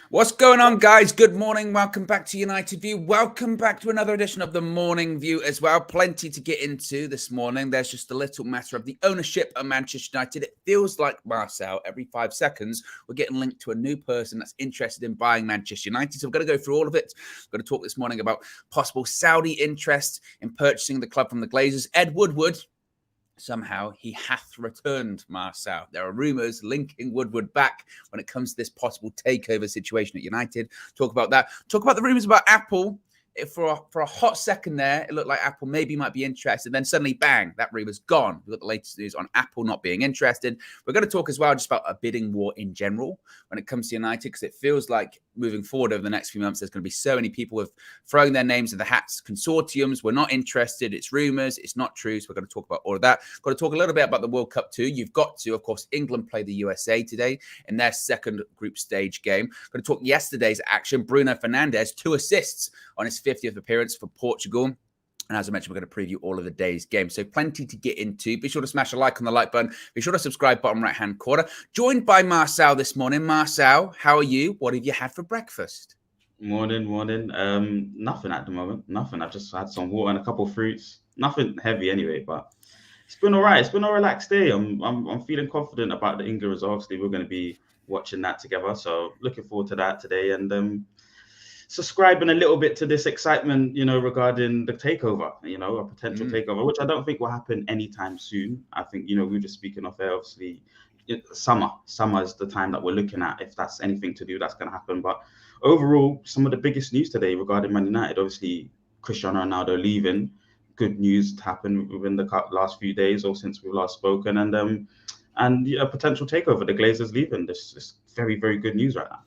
What's going on, guys? Good morning. Welcome back to United View. Welcome back to another edition of the Morning View as well. Plenty to get into this morning. There's just a little matter of the ownership of Manchester United. It feels like, Marcel, every 5 seconds, we're getting linked to a new person that's interested in buying Manchester United. So we're going to go through all of it. We're going to talk this morning about possible Saudi interest in purchasing the club from the Glazers. Ed Woodward, somehow he hath returned, Marcel. There are rumours linking Woodward back when it comes to this possible takeover situation at United. Talk about that. Talk about the rumours about Apple. For a hot second there, it looked like Apple maybe might be interested. Then suddenly, bang, that rumour's gone. We've got the latest news on Apple not being interested. We're going to talk as well just about a bidding war in general when it comes to United, because it feels like moving forward over the next few months, there's going to be so many people with throwing their names in the hats. Consortiums, we're not interested. It's rumours. It's not true. So we're going to talk about all of that. Got to talk a little bit about the World Cup too. You've got to, of course, England play the USA today in their second group stage game. Going to talk yesterday's action. Bruno Fernandes, 2 assists on his 50th appearance for Portugal. And as I mentioned, we're going to preview all of the day's game. So plenty to get into. Be sure to smash a like on the like button. Be sure to subscribe, bottom right-hand corner. Joined by Marcel this morning. Marcel, how are you? What have you had for breakfast? Morning. Nothing at the moment. Nothing. I've just had some water and a couple of fruits. Nothing heavy anyway, but it's been all right. It's been a relaxed day. I'm feeling confident about the England results. We're going to be watching that together. So looking forward to that today. And subscribing a little bit to this excitement, regarding the takeover, a potential takeover, which I don't think will happen anytime soon. I think, we were just speaking off air, obviously, summer is the time that we're looking at. If that's anything to do, that's going to happen. But overall, some of the biggest news today regarding Man United, obviously, Cristiano Ronaldo leaving. Good news happened within the last few days or since we've last spoken. And a potential takeover, the Glazers leaving. This is very, very good news right now.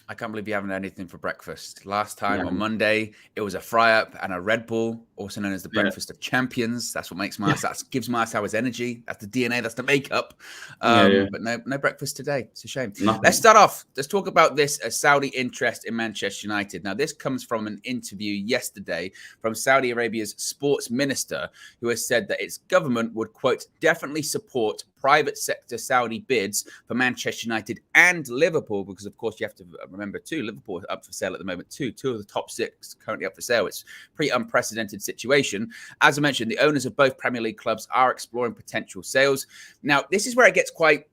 I can't believe you haven't had anything for breakfast. Last time on Monday, it was a fry-up and a Red Bull, also known as the breakfast of champions. That's what makes Marcel, that gives Marcel his energy. That's the DNA, that's the makeup. But no breakfast today. It's a shame. Nothing. Let's start off. Let's talk about this Saudi interest in Manchester United. Now, this comes from an interview yesterday from Saudi Arabia's sports minister, who has said that its government would, quote, definitely support private sector Saudi bids for Manchester United and Liverpool, because of course you have to remember too, Liverpool are up for sale at the moment too. 2 of the top 6 currently up for sale. It's a pretty unprecedented situation. As I mentioned, the owners of both Premier League clubs are exploring potential sales. Now, this is where it gets quite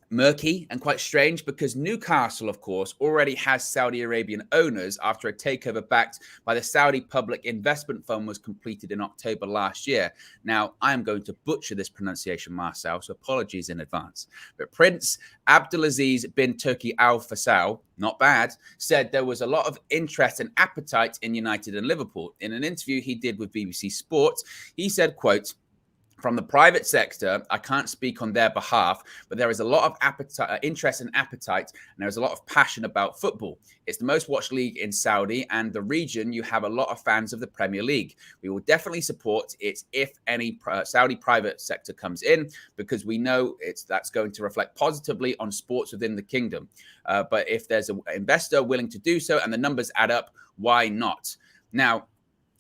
murky and quite strange, because Newcastle, of course, already has Saudi Arabian owners after a takeover backed by the Saudi Public Investment Fund was completed in October last year. Now, I am going to butcher this pronunciation, Marcel, so apologies in advance. But Prince Abdulaziz bin Turki Al Faisal, not bad, said there was a lot of interest and appetite in United and Liverpool. In an interview he did with BBC Sports, he said, quote, "From the private sector, I can't speak on their behalf, but there is a lot of appetite, interest and appetite, and there is a lot of passion about football. It's the most watched league in Saudi, and the region, you have a lot of fans of the Premier League. We will definitely support it if any Saudi private sector comes in, because we know that's going to reflect positively on sports within the kingdom. But if there's an investor willing to do so and the numbers add up, why not?" Now,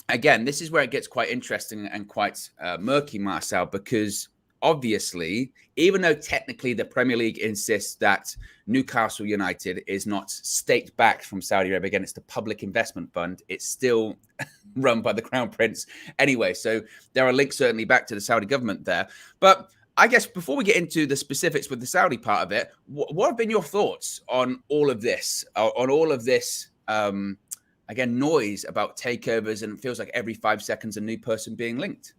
again, this is where it gets quite interesting and quite murky, Marcel, because obviously, even though technically the Premier League insists that Newcastle United is not state-backed from Saudi Arabia, again, it's the Public Investment Fund, it's still run by the Crown Prince anyway. So there are links certainly back to the Saudi government there. But I guess before we get into the specifics with the Saudi part of it, what have been your thoughts on all of this, again, noise about takeovers, and it feels like every 5 seconds a new person being linked?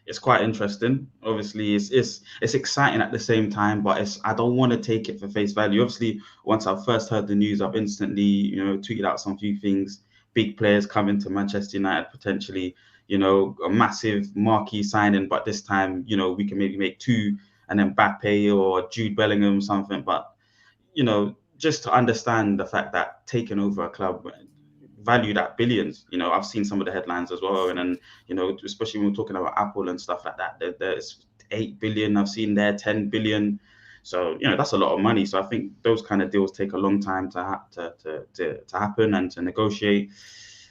It's quite interesting. Obviously, it's exciting at the same time, but I don't want to take it for face value. Obviously, once I first heard the news, I've instantly, tweeted out some few things. Big players coming to Manchester United, potentially, a massive marquee signing, but this time, we can maybe make 2, and then Mbappe or Jude Bellingham, something. But, just to understand the fact that taking over a club valued at billions, I've seen some of the headlines as well. And then, especially when we're talking about Apple and stuff like that, there's 8 billion. I've seen there 10 billion. So that's a lot of money. So I think those kind of deals take a long time to happen and to negotiate.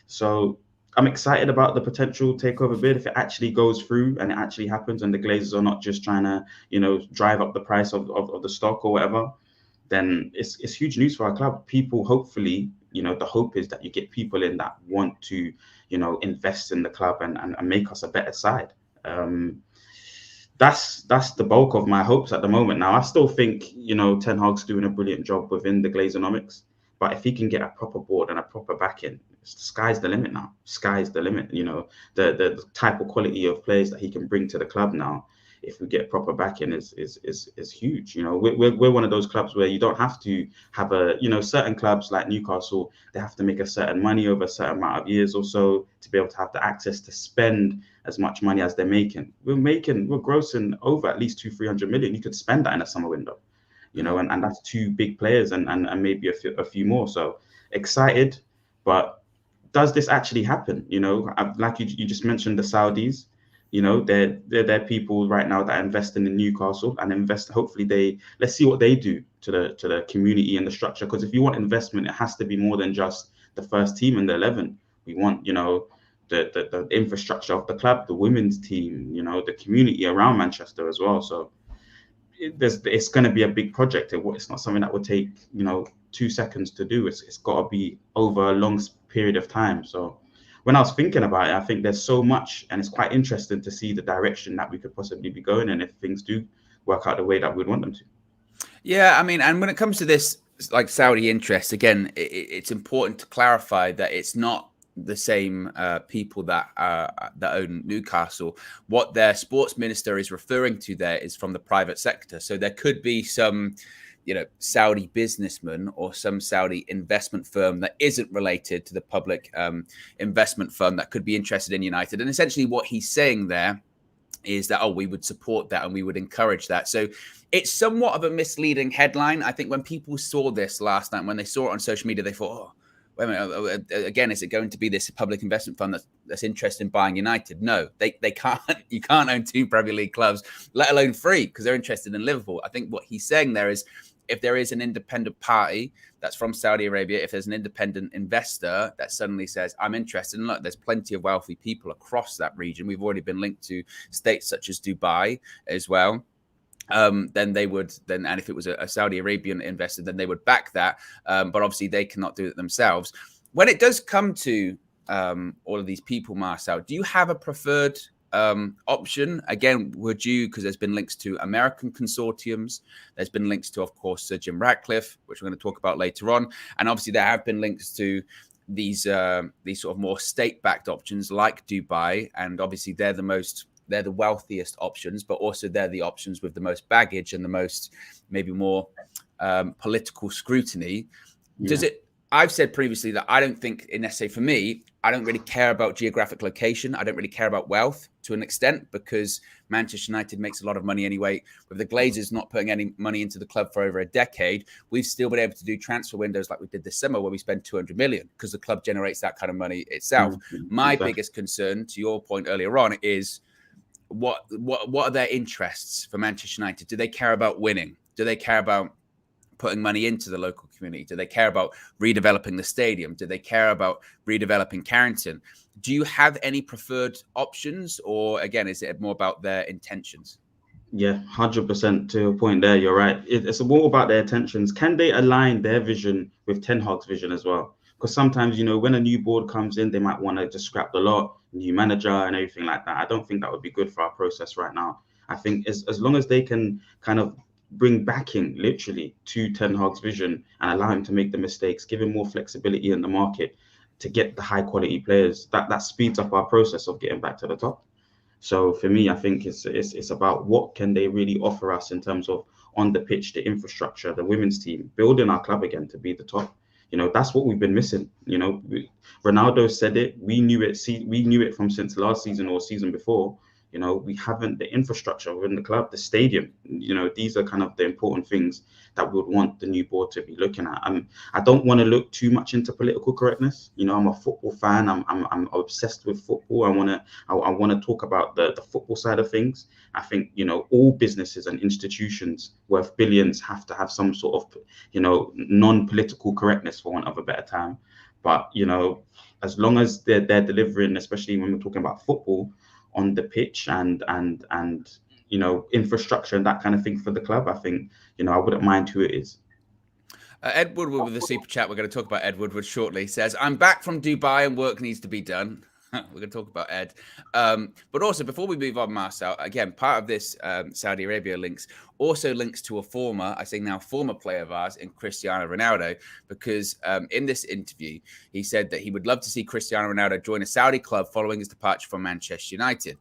So I'm excited about the potential takeover bid if it actually goes through and it actually happens, and the Glazers are not just trying to drive up the price of the stock or whatever. Then it's huge news for our club. People, hopefully, the hope is that you get people in that want to invest in the club and make us a better side. That's the bulk of my hopes at the moment. Now, I still think Ten Hag's doing a brilliant job within the Glazonomics, but if he can get a proper board and a proper backing, sky's the limit now. Sky's the limit. The type of quality of players that he can bring to the club now, if we get proper backing, is huge. We're one of those clubs where you don't have to have certain clubs like Newcastle, they have to make a certain money over a certain amount of years or so to be able to have the access to spend as much money as they're making. We're grossing over at least 200-300 million. You could spend that in a summer window, and that's two big players and maybe a few more. So excited, but does this actually happen? Like you just mentioned, the Saudis. They're people right now that are investing in Newcastle and invest. Hopefully, let's see what they do to the community and the structure. Because if you want investment, it has to be more than just the first team and the 11. We want the infrastructure of the club, the women's team, the community around Manchester as well. So it's going to be a big project. It's not something that would take 2 seconds to do. It's got to be over a long period of time. So when I was thinking about it, I think there's so much, and it's quite interesting to see the direction that we could possibly be going in if things do work out the way that we'd want them to. Yeah, I mean, and when it comes to this, like Saudi interest, again, it's important to clarify that it's not the same people that own Newcastle. What their sports minister is referring to there is from the private sector. So there could be some Saudi businessman or some Saudi investment firm that isn't related to the public investment firm that could be interested in United. And essentially what he's saying there is that, we would support that and we would encourage that. So it's somewhat of a misleading headline. I think when people saw this last night, when they saw it on social media, they thought, wait a minute, again, is it going to be this public investment fund that's interested in buying United? No, they can't. You can't own 2 Premier League clubs, let alone 3, because they're interested in Liverpool. I think what he's saying there is, if there is an independent party that's from Saudi Arabia, if there's an independent investor that suddenly says, I'm interested, and look, there's plenty of wealthy people across that region. We've already been linked to states such as Dubai as well. Then they would, and if it was a Saudi Arabian investor, then they would back that. But obviously they cannot do it themselves. When it does come to all of these people, Marcel, do you have a preferred option? Again, would you, because there's been links to American consortiums, there's been links to, of course, Sir Jim Ratcliffe, which we're going to talk about later on, and obviously there have been links to these sort of more state-backed options like Dubai, and obviously they're the wealthiest options, but also they're the options with the most baggage and the most maybe more political scrutiny. Yeah. I've said previously that I don't think, necessarily for me, I don't really care about geographic location. I don't really care about wealth to an extent, because Manchester United makes a lot of money anyway. With the Glazers not putting any money into the club for over a decade, we've still been able to do transfer windows like we did this summer, where we spend 200 million because the club generates that kind of money itself. My biggest concern, to your point earlier on, is what are their interests for Manchester United? Do they care about winning? Do they care about putting money into the local community? Do they care about redeveloping the stadium? Do they care about redeveloping Carrington? Do you have any preferred options, or again, is it more about their intentions? Yeah, 100% to your point there. You're right. It's more about their intentions. Can they align their vision with Ten Hag's vision as well? Because sometimes, when a new board comes in, they might want to just scrap the lot, new manager and everything like that. I don't think that would be good for our process right now. I think as long as they can kind of bring backing literally to Ten Hag's vision and allow him to make the mistakes, give him more flexibility in the market to get the high quality players, that speeds up our process of getting back to the top. So for me, I think it's about what can they really offer us in terms of on the pitch, the infrastructure, the women's team, building our club again to be the top. That's what we've been missing. Ronaldo said it. We knew it from since last season or season before. We haven't the infrastructure within the club, the stadium. These are kind of the important things that we would want the new board to be looking at. I don't want to look too much into political correctness. I'm a football fan. I'm obsessed with football. I want to talk about the football side of things. I think all businesses and institutions worth billions have to have some sort of non-political correctness, for want of a better term. But as long as they're delivering, especially when we're talking about football, on the pitch and infrastructure and that kind of thing for the club, I think I wouldn't mind who it is. Ed Woodward with the super chat. We're going to talk about Ed Woodward shortly. Says, I'm back from Dubai and work needs to be done. We're going to talk about Ed. But also, before we move on, Marcel, again, part of this Saudi Arabia links also links to a former player of ours in Cristiano Ronaldo, because in this interview, he said that he would love to see Cristiano Ronaldo join a Saudi club following his departure from Manchester United.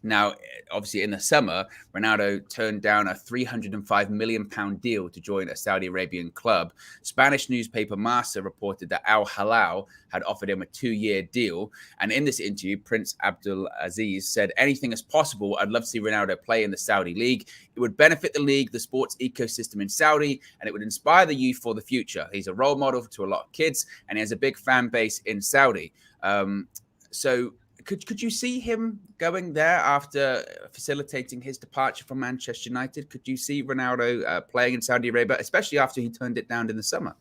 Now, obviously, in the summer, Ronaldo turned down a £305 million deal to join a Saudi Arabian club. Spanish newspaper Marca reported that Al Hilal had offered him a 2-year deal. And in this interview, Prince Abdulaziz said, anything is possible. I'd love to see Ronaldo play in the Saudi league. It would benefit the league, the sports ecosystem in Saudi, and it would inspire the youth for the future. He's a role model to a lot of kids, and he has a big fan base in Saudi. Could you see him going there after facilitating his departure from Manchester United? Could you see Ronaldo playing in Saudi Arabia, especially after he turned it down in the summer?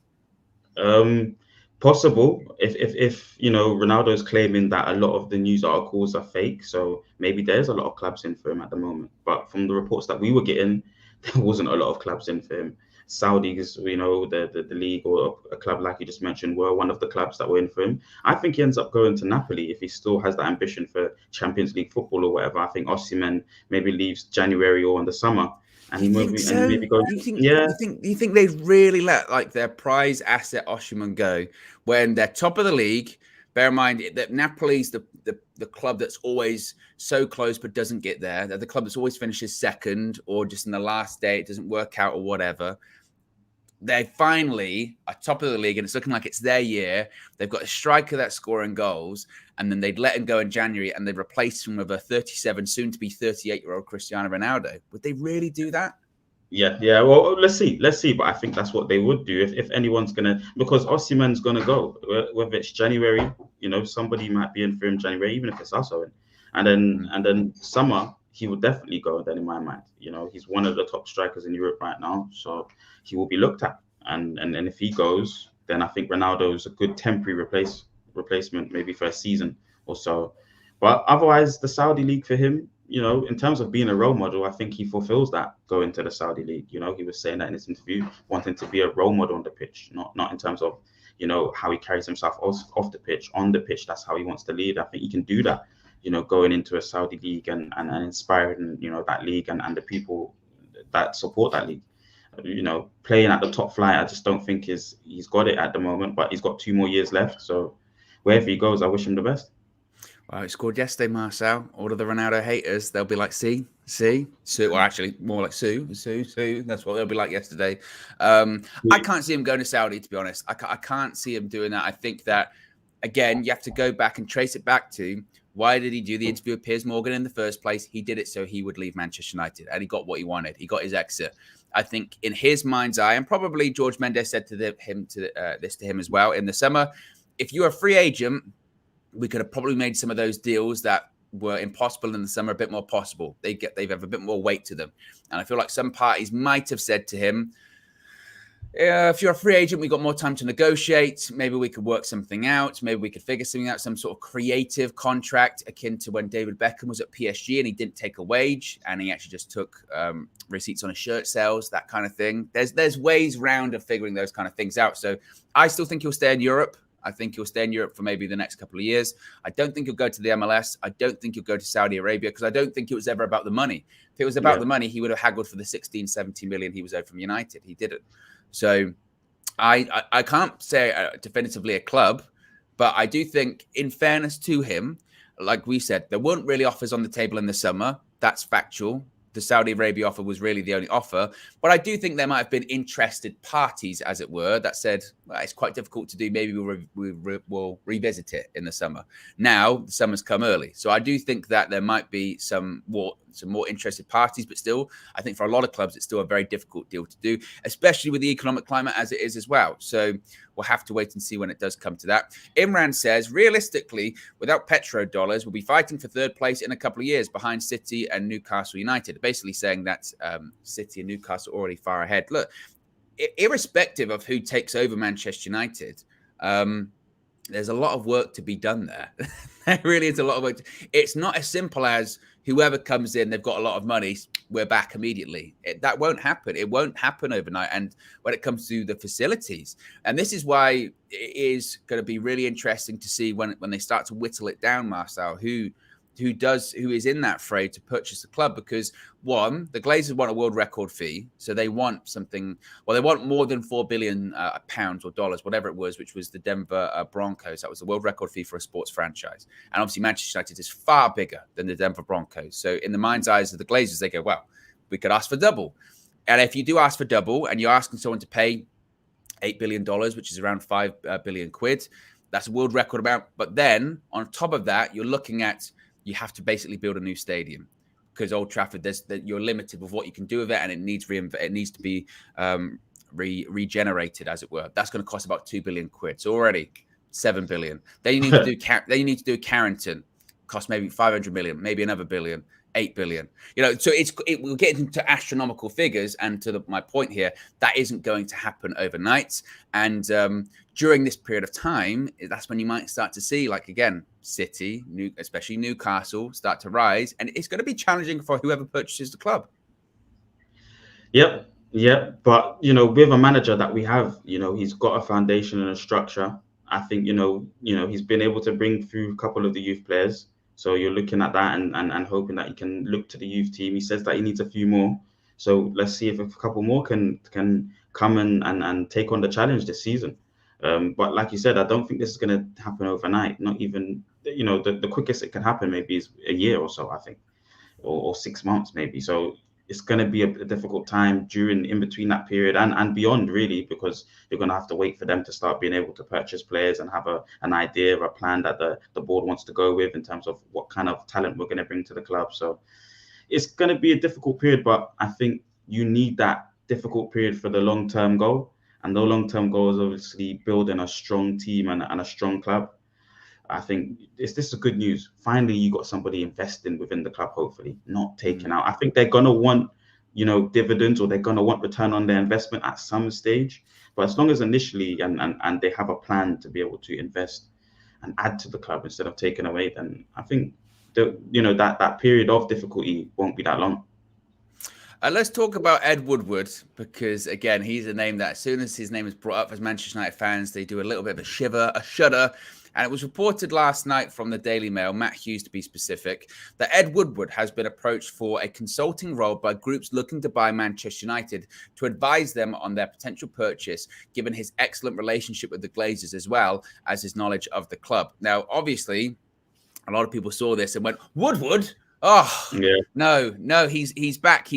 Possible. If Ronaldo's claiming that a lot of the news articles are fake, so maybe there's a lot of clubs in for him at the moment. But from the reports that we were getting, there wasn't a lot of clubs in for him. Saudis, the league or a club like you just mentioned were one of the clubs that were in for him. I think he ends up going to Napoli if he still has that ambition for Champions League football or whatever. I think Osimhen maybe leaves January or in the summer, and he maybe goes. You think they'd really let their prize asset Osimhen go when they're top of the league? Bear in mind that Napoli's the club that's always so close but doesn't get there. They're the club that's always finishes second or just in the last day it doesn't work out or whatever. They finally are top of the league and it's looking like it's their year. They've got a striker that's scoring goals, and then they'd let him go in January and they'd replace him with a 37, soon to be 38-year-old Cristiano Ronaldo. Would they really do that? Yeah. Well, let's see. But I think that's what they would do if anyone's gonna, because Osimhen's gonna go. Whether it's January, somebody might be in for him January, even if it's us, Owen. And then summer, he will definitely go. Then in my mind, he's one of the top strikers in Europe right now, so he will be looked at. And if he goes, then I think Ronaldo is a good temporary replacement, maybe for a season or so. But otherwise, the Saudi league for him, in terms of being a role model, I think he fulfills that going to the Saudi league. He was saying that in his interview, wanting to be a role model on the pitch, not in terms of, how he carries himself off the pitch. On the pitch, that's how he wants to lead. I think he can do that, going into a Saudi league and inspiring, that league and the people that support that league. Playing at the top flight, I just don't think he's got it at the moment, but he's got 2 more years left. So wherever he goes, I wish him the best. Well, he scored yesterday, Marcel. All of the Ronaldo haters, they'll be like, see, Sue, or actually more like Sue. That's what they'll be like yesterday. I can't see him going to Saudi, to be honest. I can't see him doing that. I think that, again, you have to go back and trace it back to, why did he do the interview with Piers Morgan in the first place? He did it so he would leave Manchester United, and he got what he wanted. He got his exit. I think in his mind's eye, and probably George Mendes said this to him as well in the summer, if you're a free agent, we could have probably made some of those deals that were impossible in the summer a bit more possible. They have a bit more weight to them. And I feel like some parties might have said to him, if you're a free agent, we got more time to negotiate. Maybe we could work something out. Maybe we could figure something out, some sort of creative contract akin to when David Beckham was at PSG and he didn't take a wage and he actually just took receipts on his shirt sales, that kind of thing. There's ways round of figuring those kind of things out. So I still think he'll stay in Europe. I think he'll stay in Europe for maybe the next couple of years. I don't think he'll go to the MLS. I don't think he'll go to Saudi Arabia because I don't think it was ever about the money. If it was about the money, he would have haggled for the 16, 17 million he was owed from United. He didn't. So I can't say definitively a club, but I do think, in fairness to him, like we said, there weren't really offers on the table in the summer. That's factual. the Saudi Arabia offer was really the only offer. But I do think there might have been interested parties, as it were, that said, well, it's quite difficult to do. Maybe we'll revisit it in the summer. Now, the summer's come early. So I do think that there might be some more interested parties. But still, I think for a lot of clubs, it's still a very difficult deal to do, especially with the economic climate as it is as well. So we'll have to wait and see when it does come to that. Imran says, realistically, without petrodollars, we'll be fighting for third place in a couple of years behind City and Newcastle United. Basically saying that City and Newcastle are already far ahead. Look, irrespective of who takes over Manchester United, there's a lot of work to be done there. There really is a lot of work. It's not as simple as whoever comes in, they've got a lot of money, we're back immediately. That won't happen. It won't happen overnight. And when it comes to the facilities, and this is why it is going to be really interesting to see when they start to whittle it down, Marcel, who is in that fray to purchase the club. Because one, the Glazers want a world record fee, so they want something. Well, they want more than £4 billion pounds or dollars, whatever it was, which was the Denver Broncos. That was the world record fee for a sports franchise. And obviously, Manchester United is far bigger than the Denver Broncos. So in the mind's eyes of the Glazers, they go, well, we could ask for double. And if you do ask for double, and you're asking someone to pay $8 billion, which is around 5 billion quid, that's a world record amount. But then on top of that, you're looking at, you have to basically build a new stadium, because Old Trafford, you're limited with what you can do with it, and it needs to be regenerated, as it were. That's going to cost about 2 billion quid. So already 7 billion. Then you need to do Carrington, cost maybe 500 million, maybe another billion, 8 billion. So it will get into astronomical figures. And to my point here, that isn't going to happen overnight. And during this period of time, that's when you might start to see, like, again, City, especially Newcastle, start to rise. And it's going to be challenging for whoever purchases the club. Yep. But, with a manager that we have, he's got a foundation and a structure. I think, he's been able to bring through a couple of the youth players. So you're looking at that and hoping that he can look to the youth team. He says that he needs a few more. So let's see if a couple more can come and take on the challenge this season. But like you said, I don't think this is going to happen overnight. Not even, the quickest it can happen maybe is a year or so, I think, or 6 months maybe. So it's going to be a difficult time in between that period and beyond, really, because you're going to have to wait for them to start being able to purchase players and have an idea or a plan that the board wants to go with in terms of what kind of talent we're going to bring to the club. So it's going to be a difficult period, but I think you need that difficult period for the long-term goal. And the long-term goal is obviously building a strong team and a strong club. I think this is good news. Finally, you got somebody investing within the club, hopefully, not taking out. I think they're going to want, dividends, or they're going to want return on their investment at some stage. But as long as initially and they have a plan to be able to invest and add to the club instead of taking away, then I think that period of difficulty won't be that long. Let's talk about Ed Woodward, because, again, he's a name that as soon as his name is brought up as Manchester United fans, they do a little bit of a shudder. And it was reported last night from the Daily Mail, Matt Hughes to be specific, that Ed Woodward has been approached for a consulting role by groups looking to buy Manchester United to advise them on their potential purchase, given his excellent relationship with the Glazers as well as his knowledge of the club. Now, obviously, a lot of people saw this and went, Woodward? Oh, yeah. No, he's back.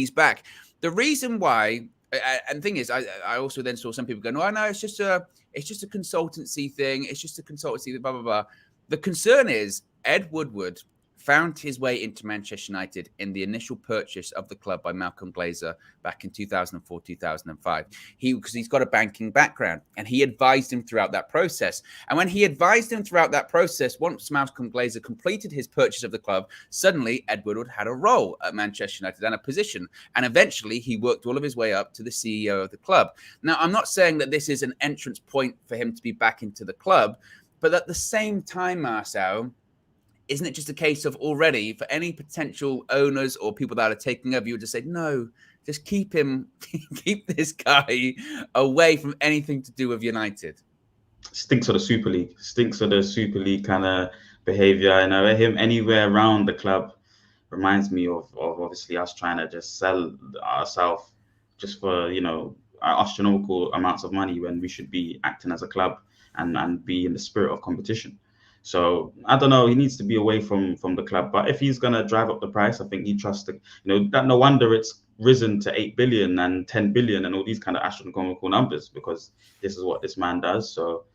The reason why, and the thing is, I also then saw some people go, no, it's just a consultancy thing. It's just a consultancy, blah, blah, blah. The concern is Ed Woodward found his way into Manchester United in the initial purchase of the club by Malcolm Glazer back in 2004, 2005. Because he's got a banking background, and he advised him throughout that process. And when he advised him throughout that process, once Malcolm Glazer completed his purchase of the club, suddenly Ed Woodward had a role at Manchester United and a position. And eventually he worked all of his way up to the CEO of the club. Now, I'm not saying that this is an entrance point for him to be back into the club, but at the same time, Marcel, isn't it just a case of already for any potential owners or people that are taking over, you would just say, no, just keep this guy away from anything to do with United? Stinks of the Super League kind of behavior. Him anywhere around the club reminds me of obviously us trying to just sell ourselves just for, astronomical amounts of money when we should be acting as a club and be in the spirit of competition. So I don't know. He needs to be away from the club. But if he's gonna drive up the price, I think he trusts the. That no wonder it's risen to 8 billion and 10 billion and all these kind of astronomical numbers, because this is what this man does. So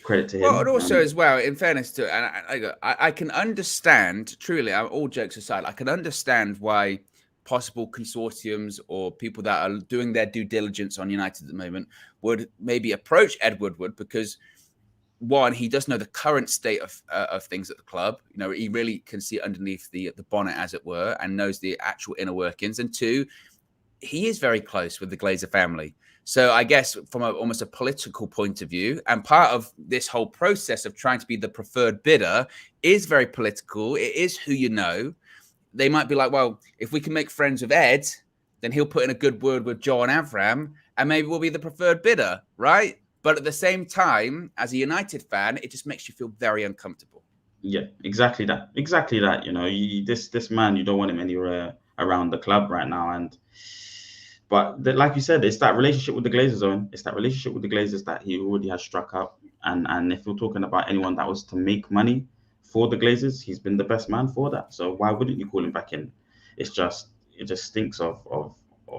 credit to Well, and him. also as well, in fairness to, and I can understand, truly, all jokes aside, I can understand why possible consortiums or people that are doing their due diligence on United at the moment would maybe approach Ed Woodward, because one, he does know the current state of things at the club. He really can see underneath the bonnet, as it were, and knows the actual inner workings. And two, he is very close with the Glazer family. So I guess from almost a political point of view, and part of this whole process of trying to be the preferred bidder is very political. It is who you know. They might be like, well, if we can make friends with Ed, then he'll put in a good word with Joe and Avram, and maybe we'll be the preferred bidder, right? But at the same time, as a United fan, it just makes you feel very uncomfortable. Yeah, exactly that. Exactly that. This man, you don't want him anywhere around the club right now. But like you said, it's that relationship with the Glazers, Owen. It's that relationship with the Glazers that he already has struck up. And if you're talking about anyone that was to make money for the Glazers, he's been the best man for that. So why wouldn't you call him back in? It just stinks of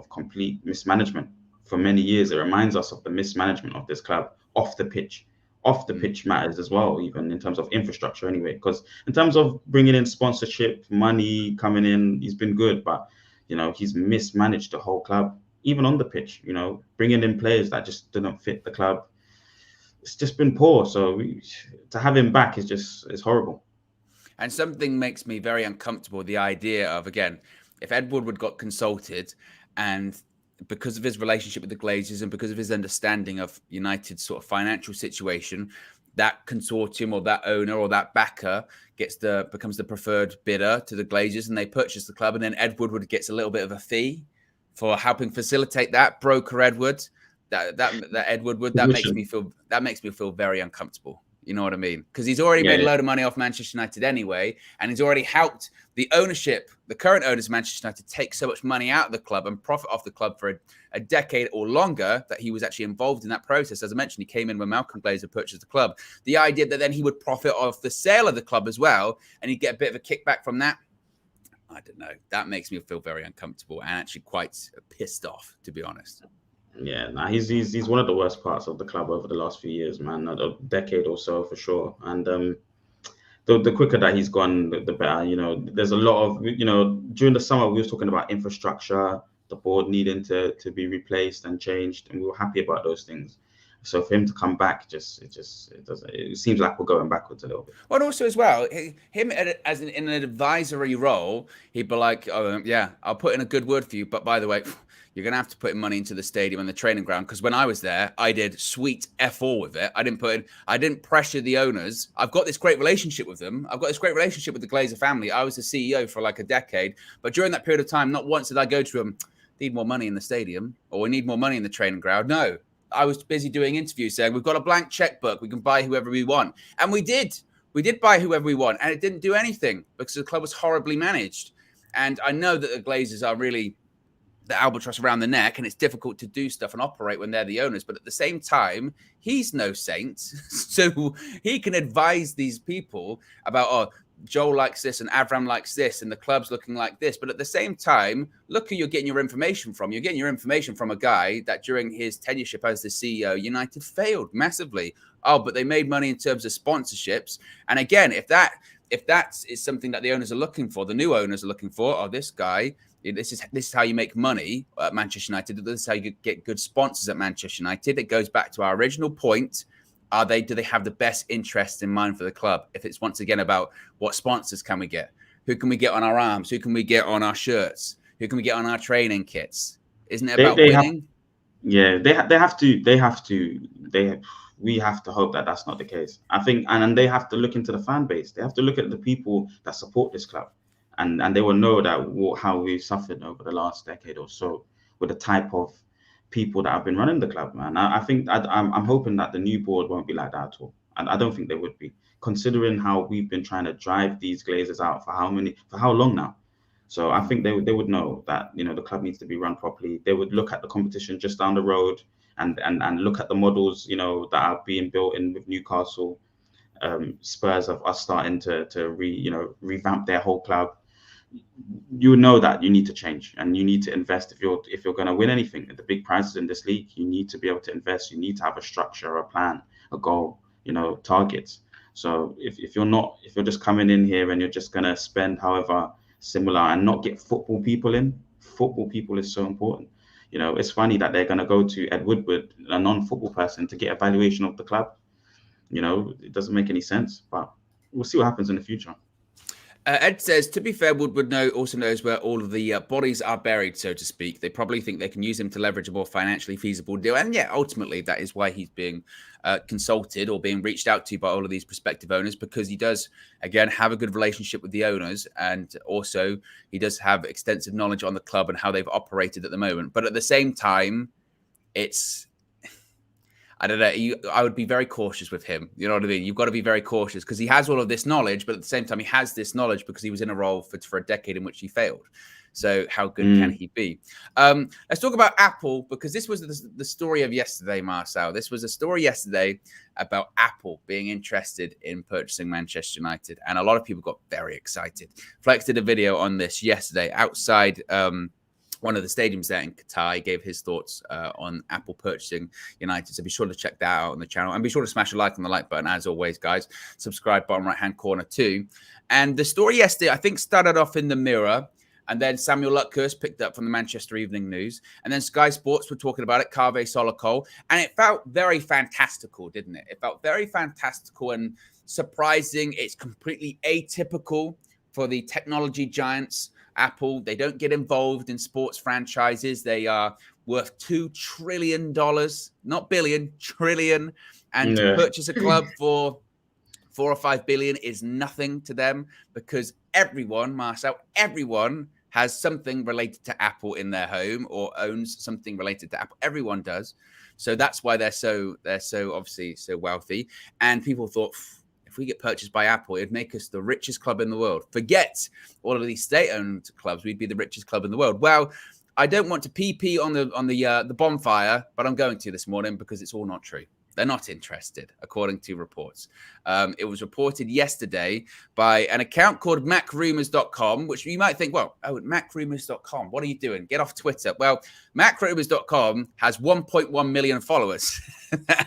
complete mismanagement for many years. It reminds us of the mismanagement of this club off the pitch. Off the pitch matters as well, even in terms of infrastructure anyway. Because in terms of bringing in sponsorship, money coming in, he's been good. But, he's mismanaged the whole club, even on the pitch, bringing in players that just didn't fit the club. It's just been poor. So to have him back is horrible. And something makes me very uncomfortable, the idea of, again, if Ed Woodward got consulted, and because of his relationship with the Glazers and because of his understanding of United's sort of financial situation, that consortium or that owner or that backer becomes the preferred bidder to the Glazers, and they purchase the club, and then Ed Woodward gets a little bit of a fee for helping facilitate that. Broker Edward, that Ed Woodward, that makes me feel very uncomfortable. You know what I mean? Because he's already made a load of money off Manchester United anyway, and he's already helped the ownership, the current owners of Manchester United, take so much money out of the club and profit off the club for a decade or longer, that he was actually involved in that process. As I mentioned, he came in when Malcolm Glazer purchased the club. The idea that then he would profit off the sale of the club as well, and he'd get a bit of a kickback from that, I don't know. That makes me feel very uncomfortable and actually quite pissed off, to be honest. Yeah, he's one of the worst parts of the club over the last few years, man. A decade or so for sure. And the quicker that he's gone, the better. There's a lot of during the summer we were talking about infrastructure, the board needing to be replaced and changed, and we were happy about those things. So for him to come back, it seems like we're going backwards a little bit. Well, also as well, him as in an advisory role, he'd be like, "Oh yeah, I'll put in a good word for you, but by the way, you're going to have to put in money into the stadium and the training ground, because when I was there, I did sweet F all with it. I didn't pressure the owners. I've got this great relationship with them. I've got this great relationship with the Glazer family. I was the CEO for like a decade. But during that period of time, not once did I go to them, need more money in the stadium, or we need more money in the training ground. No, I was busy doing interviews saying, we've got a blank checkbook. We can buy whoever we want. And we did. We did buy whoever we want. And it didn't do anything because the club was horribly managed. And I know that the Glazers are really the albatross around the neck, and it's difficult to do stuff and operate when they're the owners. But at the same time, he's no saint. So he can advise these people about, oh, Joel likes this and Avram likes this and the club's looking like this. But at the same time, look who you're getting your information from. You're getting your information from a guy that during his tenureship as the CEO, United failed massively. Oh, but they made money in terms of sponsorships. And again, if that is something that the owners are looking for, the new owners are looking for, oh, this guy, this is how you make money at Manchester United. This is how you get good sponsors at Manchester United. It goes back to our original point. Do they have the best interests in mind for the club? If it's once again about what sponsors can we get? Who can we get on our arms? Who can we get on our shirts? Who can we get on our training kits? Isn't it about winning? We have to hope that that's not the case. I think, and they have to look into the fan base. They have to look at the people that support this club. And they will know that how we've suffered over the last decade or so with the type of people that have been running the club, man. I think I'm hoping that the new board won't be like that at all. And I don't think they would be, considering how we've been trying to drive these Glazers out for how long now. So I think they would know that the club needs to be run properly. They would look at the competition just down the road and look at the models that are being built in with Newcastle. Spurs are starting to revamp their whole club, you know that you need to change and you need to invest if you're going to win anything. The big prizes in this league, you need to be able to invest. You need to have a structure, a plan, a goal, targets. So if you're just coming in here and you're just going to spend however similar and not get football people in, football people is so important. It's funny that they're going to go to Ed Woodward, a non-football person, to get a valuation of the club. It doesn't make any sense, but we'll see what happens in the future. Ed says, to be fair, Woodward also knows where all of the bodies are buried, so to speak. They probably think they can use him to leverage a more financially feasible deal. And yeah, ultimately, that is why he's being consulted or being reached out to by all of these prospective owners, because he does, again, have a good relationship with the owners. And also, he does have extensive knowledge on the club and how they've operated at the moment. But at the same time, I don't know. I would be very cautious with him. You know what I mean? You've got to be very cautious because he has all of this knowledge, but at the same time, he has this knowledge because he was in a role for a decade in which he failed. So how good can he be? Let's talk about Apple, because this was the story of yesterday, Marcel. This was a story yesterday about Apple being interested in purchasing Manchester United. And a lot of people got very excited. Flex did a video on this yesterday outside one of the stadiums there in Qatar. He gave his thoughts on Apple purchasing United. So be sure to check that out on the channel. And be sure to smash a like on the like button, as always, guys. Subscribe, bottom right-hand corner too. And the story yesterday, I think, started off in the Mirror. And then Samuel Luckhurst picked up from the Manchester Evening News. And then Sky Sports were talking about it, Carve Solocol. And it felt very fantastical, didn't it? It felt very fantastical and surprising. It's completely atypical for the technology giants. Apple, they don't get involved in sports franchises. They are worth $2 trillion, not billion, trillion. And to purchase a club for $4 or $5 billion is nothing to them, because everyone, Marcel, everyone has something related to Apple in their home or owns something related to Apple. Everyone does. So that's why they're so obviously so wealthy. And people thought, if we get purchased by Apple, it'd make us the richest club in the world. Forget all of these state-owned clubs. We'd be the richest club in the world. Well, I don't want to pee on the bonfire, but I'm going to this morning because it's all not true. They're not interested, according to reports. It was reported yesterday by an account called MacRumours.com, which you might think, well, MacRumours.com, what are you doing? Get off Twitter. Well, MacRumours.com has 1.1 million followers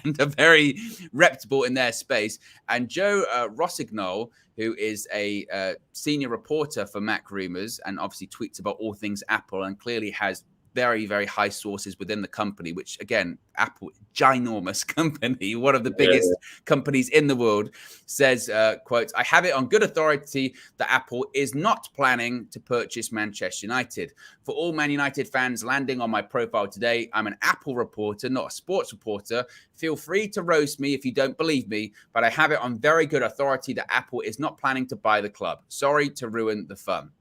and are very reputable in their space. And Joe Rossignol, who is a senior reporter for MacRumours and obviously tweets about all things Apple and clearly has very, very high sources within the company, which again, Apple, ginormous company, one of the biggest companies in the world, says, quote, I have it on good authority that Apple is not planning to purchase Manchester United. For all Man United fans landing on my profile today, I'm an Apple reporter, not a sports reporter. Feel free to roast me if you don't believe me, but I have it on very good authority that Apple is not planning to buy the club. Sorry to ruin the fun.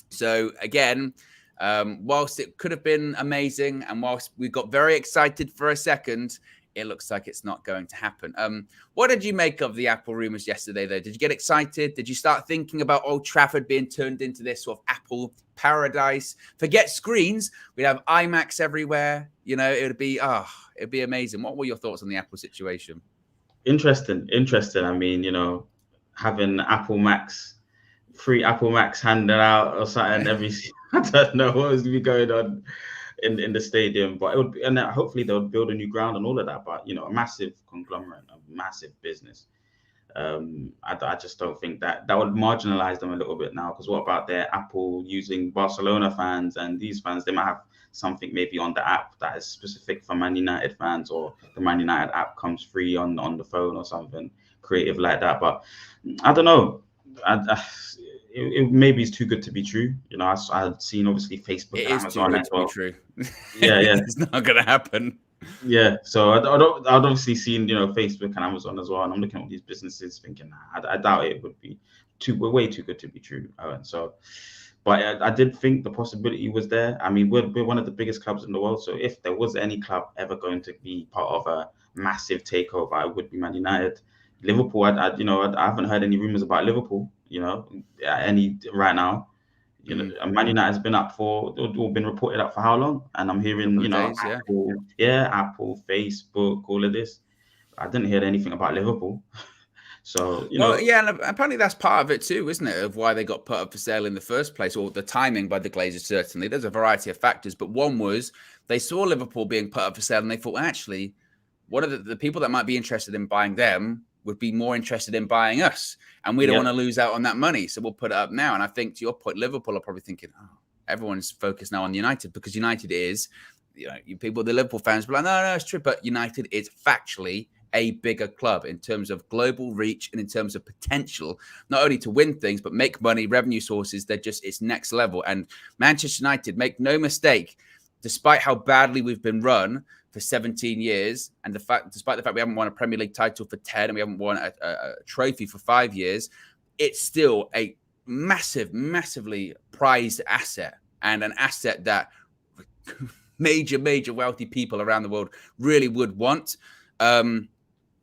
So again, whilst it could have been amazing and whilst we got very excited for a second, it looks like it's not going to happen. What did you make of the Apple rumors yesterday, though? Did you get excited? Did you start thinking about Old Trafford being turned into this sort of Apple paradise? Forget screens. We'd have IMAX everywhere. It would be amazing. What were your thoughts on the Apple situation? Interesting. I mean, having Apple Max, free Apple Max handed out or something every I don't know what was going on in the stadium, but it would be, and hopefully they'll build a new ground and all of that. But a massive conglomerate, a massive business. I just don't think that would marginalize them a little bit now. Because what about their Apple using Barcelona fans and these fans? They might have something maybe on the app that is specific for Man United fans, or the Man United app comes free on the phone or something creative like that. But I don't know. It maybe it's too good to be true. I've seen obviously Facebook and Amazon as well. True. Yeah. It's not going to happen. Yeah, so I'd obviously seen Facebook and Amazon as well, and I'm looking at these businesses thinking, I doubt it would be way too good to be true. But I did think the possibility was there. I mean, we're one of the biggest clubs in the world, so if there was any club ever going to be part of a massive takeover, it would be Man United. Liverpool, I haven't heard any rumors about Liverpool. Any right now. Man United has been been reported up for how long? And I'm hearing, Apple, Facebook, all of this. I didn't hear anything about Liverpool. So, Well, yeah, and apparently that's part of it too, isn't it? Of why they got put up for sale in the first place, or the timing by the Glazers, certainly. There's a variety of factors, but one was they saw Liverpool being put up for sale and they thought, well, actually, one of the people that might be interested in buying them would be more interested in buying us. And we don't want to lose out on that money. So we'll put it up now. And I think, to your point, Liverpool are probably thinking, oh, everyone's focused now on United, because United is, you people, the Liverpool fans, be like, no, it's true. But United is factually a bigger club in terms of global reach and in terms of potential, not only to win things, but make money, revenue sources. It's next level. And Manchester United, make no mistake, despite how badly we've been run for 17 years, and despite the fact we haven't won a Premier League title for 10 and we haven't won a trophy for 5 years, it's still a massively prized asset, and an asset that major wealthy people around the world really would want.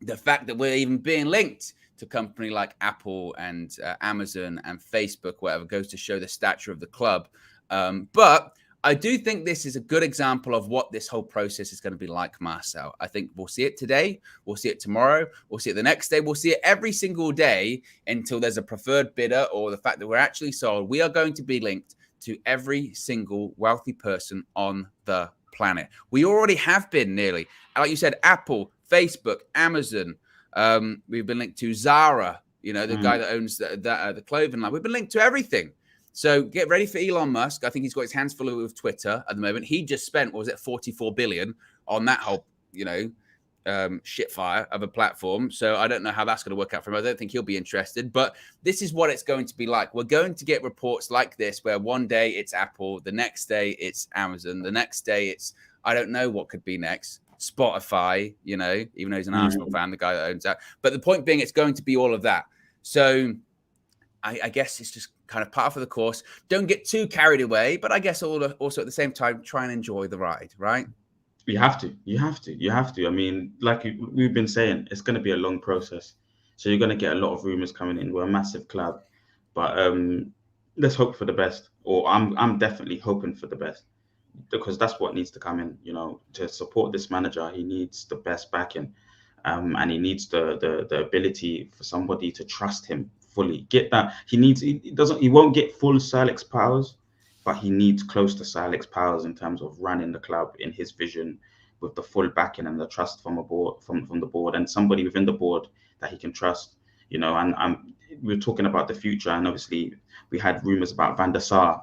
The fact that we're even being linked to company like Apple and Amazon and Facebook, whatever, goes to show the stature of the club. But I do think this is a good example of what this whole process is going to be like, Marcel. I think we'll see it today. We'll see it tomorrow. We'll see it the next day. We'll see it every single day until there's a preferred bidder, or the fact that we're actually sold. We are going to be linked to every single wealthy person on the planet. We already have been, nearly. Like you said, Apple, Facebook, Amazon. We've been linked to Zara, the guy that owns the clothing line. We've been linked to everything. So get ready for Elon Musk. I think he's got his hands full with Twitter at the moment. He just spent, 44 billion on that whole, shit fire of a platform. So I don't know how that's going to work out for him. I don't think he'll be interested. But this is what it's going to be like. We're going to get reports like this, where one day it's Apple, the next day it's Amazon, the next day it's, I don't know what could be next. Spotify, even though he's an Arsenal fan, the guy that owns that. But the point being, it's going to be all of that. So I guess it's just kind of par for the course. Don't get too carried away, but I guess also at the same time, try and enjoy the ride, right? You have to. I mean, like we've been saying, it's going to be a long process. So you're going to get a lot of rumors coming in. We're a massive club, but let's hope for the best. Or I'm definitely hoping for the best, because that's what needs to come in. To support this manager, he needs the best backing, and he needs the ability for somebody to trust him fully. Get that he won't get full Sir Alex powers, but he needs close to Sir Alex powers in terms of running the club in his vision, with the full backing and the trust from the board, and somebody within the board that he can trust. And we're talking about the future, and obviously we had rumors about Van der Sar,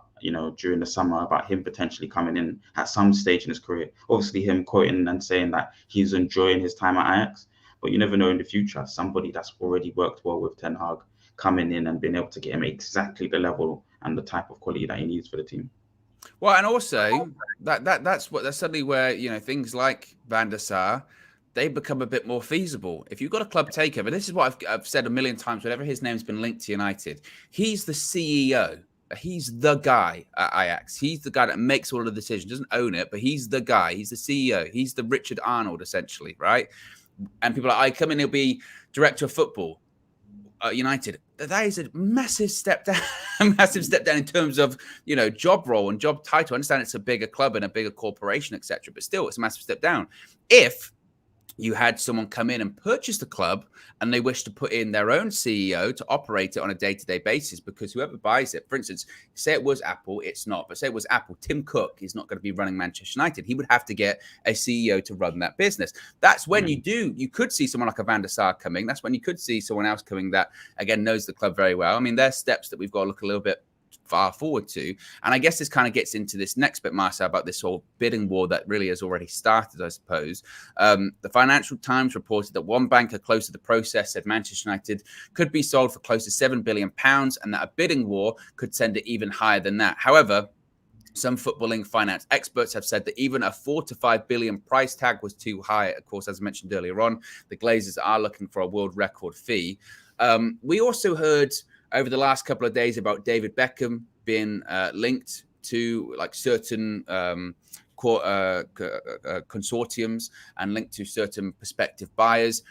during the summer, about him potentially coming in at some stage in his career. Obviously him quoting and saying that he's enjoying his time at Ajax, but you never know in the future, somebody that's already worked well with Ten Hag coming in and being able to get him exactly the level and the type of quality that he needs for the team. Well, and also that's suddenly where, things like Van der Sar, they become a bit more feasible. If you've got a club takeover, this is what I've said a million times, whenever his name's been linked to United, he's the CEO. He's the guy at Ajax. He's the guy that makes all of the decisions, doesn't own it, but he's the guy. He's the CEO. He's the Richard Arnold, essentially, right? And people are like, I come in, he'll be director of football at United. That is a massive step down, in terms of, job role and job title. I understand it's a bigger club and a bigger corporation, etc., but still, it's a massive step down. If you had someone come in and purchase the club and they wish to put in their own CEO to operate it on a day-to-day basis, because whoever buys it, for instance, say it was Apple, it's not, but say it was Apple, Tim Cook is not going to be running Manchester United. He would have to get a CEO to run that business. That's when you could see someone like a Van der Sar coming. That's when you could see someone else coming that, again, knows the club very well. I mean, there's steps that we've got to look a little bit far forward to. And I guess this kind of gets into this next bit, Marcel, about this whole bidding war that really has already started, I suppose. The Financial Times reported that one banker close to the process said Manchester United could be sold for close to £7 billion, and that a bidding war could send it even higher than that. However, some footballing finance experts have said that even a 4 to 5 billion price tag was too high. Of course, as I mentioned earlier on, the Glazers are looking for a world record fee. We also heard over the last couple of days about David Beckham being linked to certain consortiums and linked to certain prospective buyers.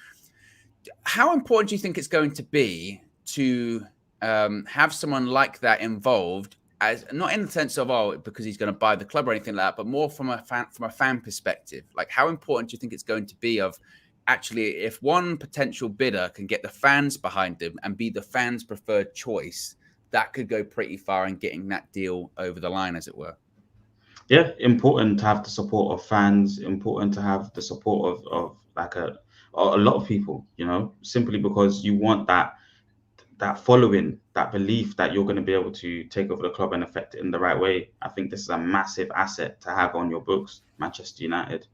How important do you think it's going to be to have someone like that involved, as not in the sense of because he's going to buy the club or anything like that, but more from a fan perspective? Like, how important do you think it's going to be of actually, if one potential bidder can get the fans behind them and be the fans' preferred choice, that could go pretty far in getting that deal over the line, as it were. Yeah, important to have the support of fans, important to have the support of like a lot of people, simply because you want that following, that belief that you're going to be able to take over the club and affect it in the right way. I think this is a massive asset to have on your books, Manchester United.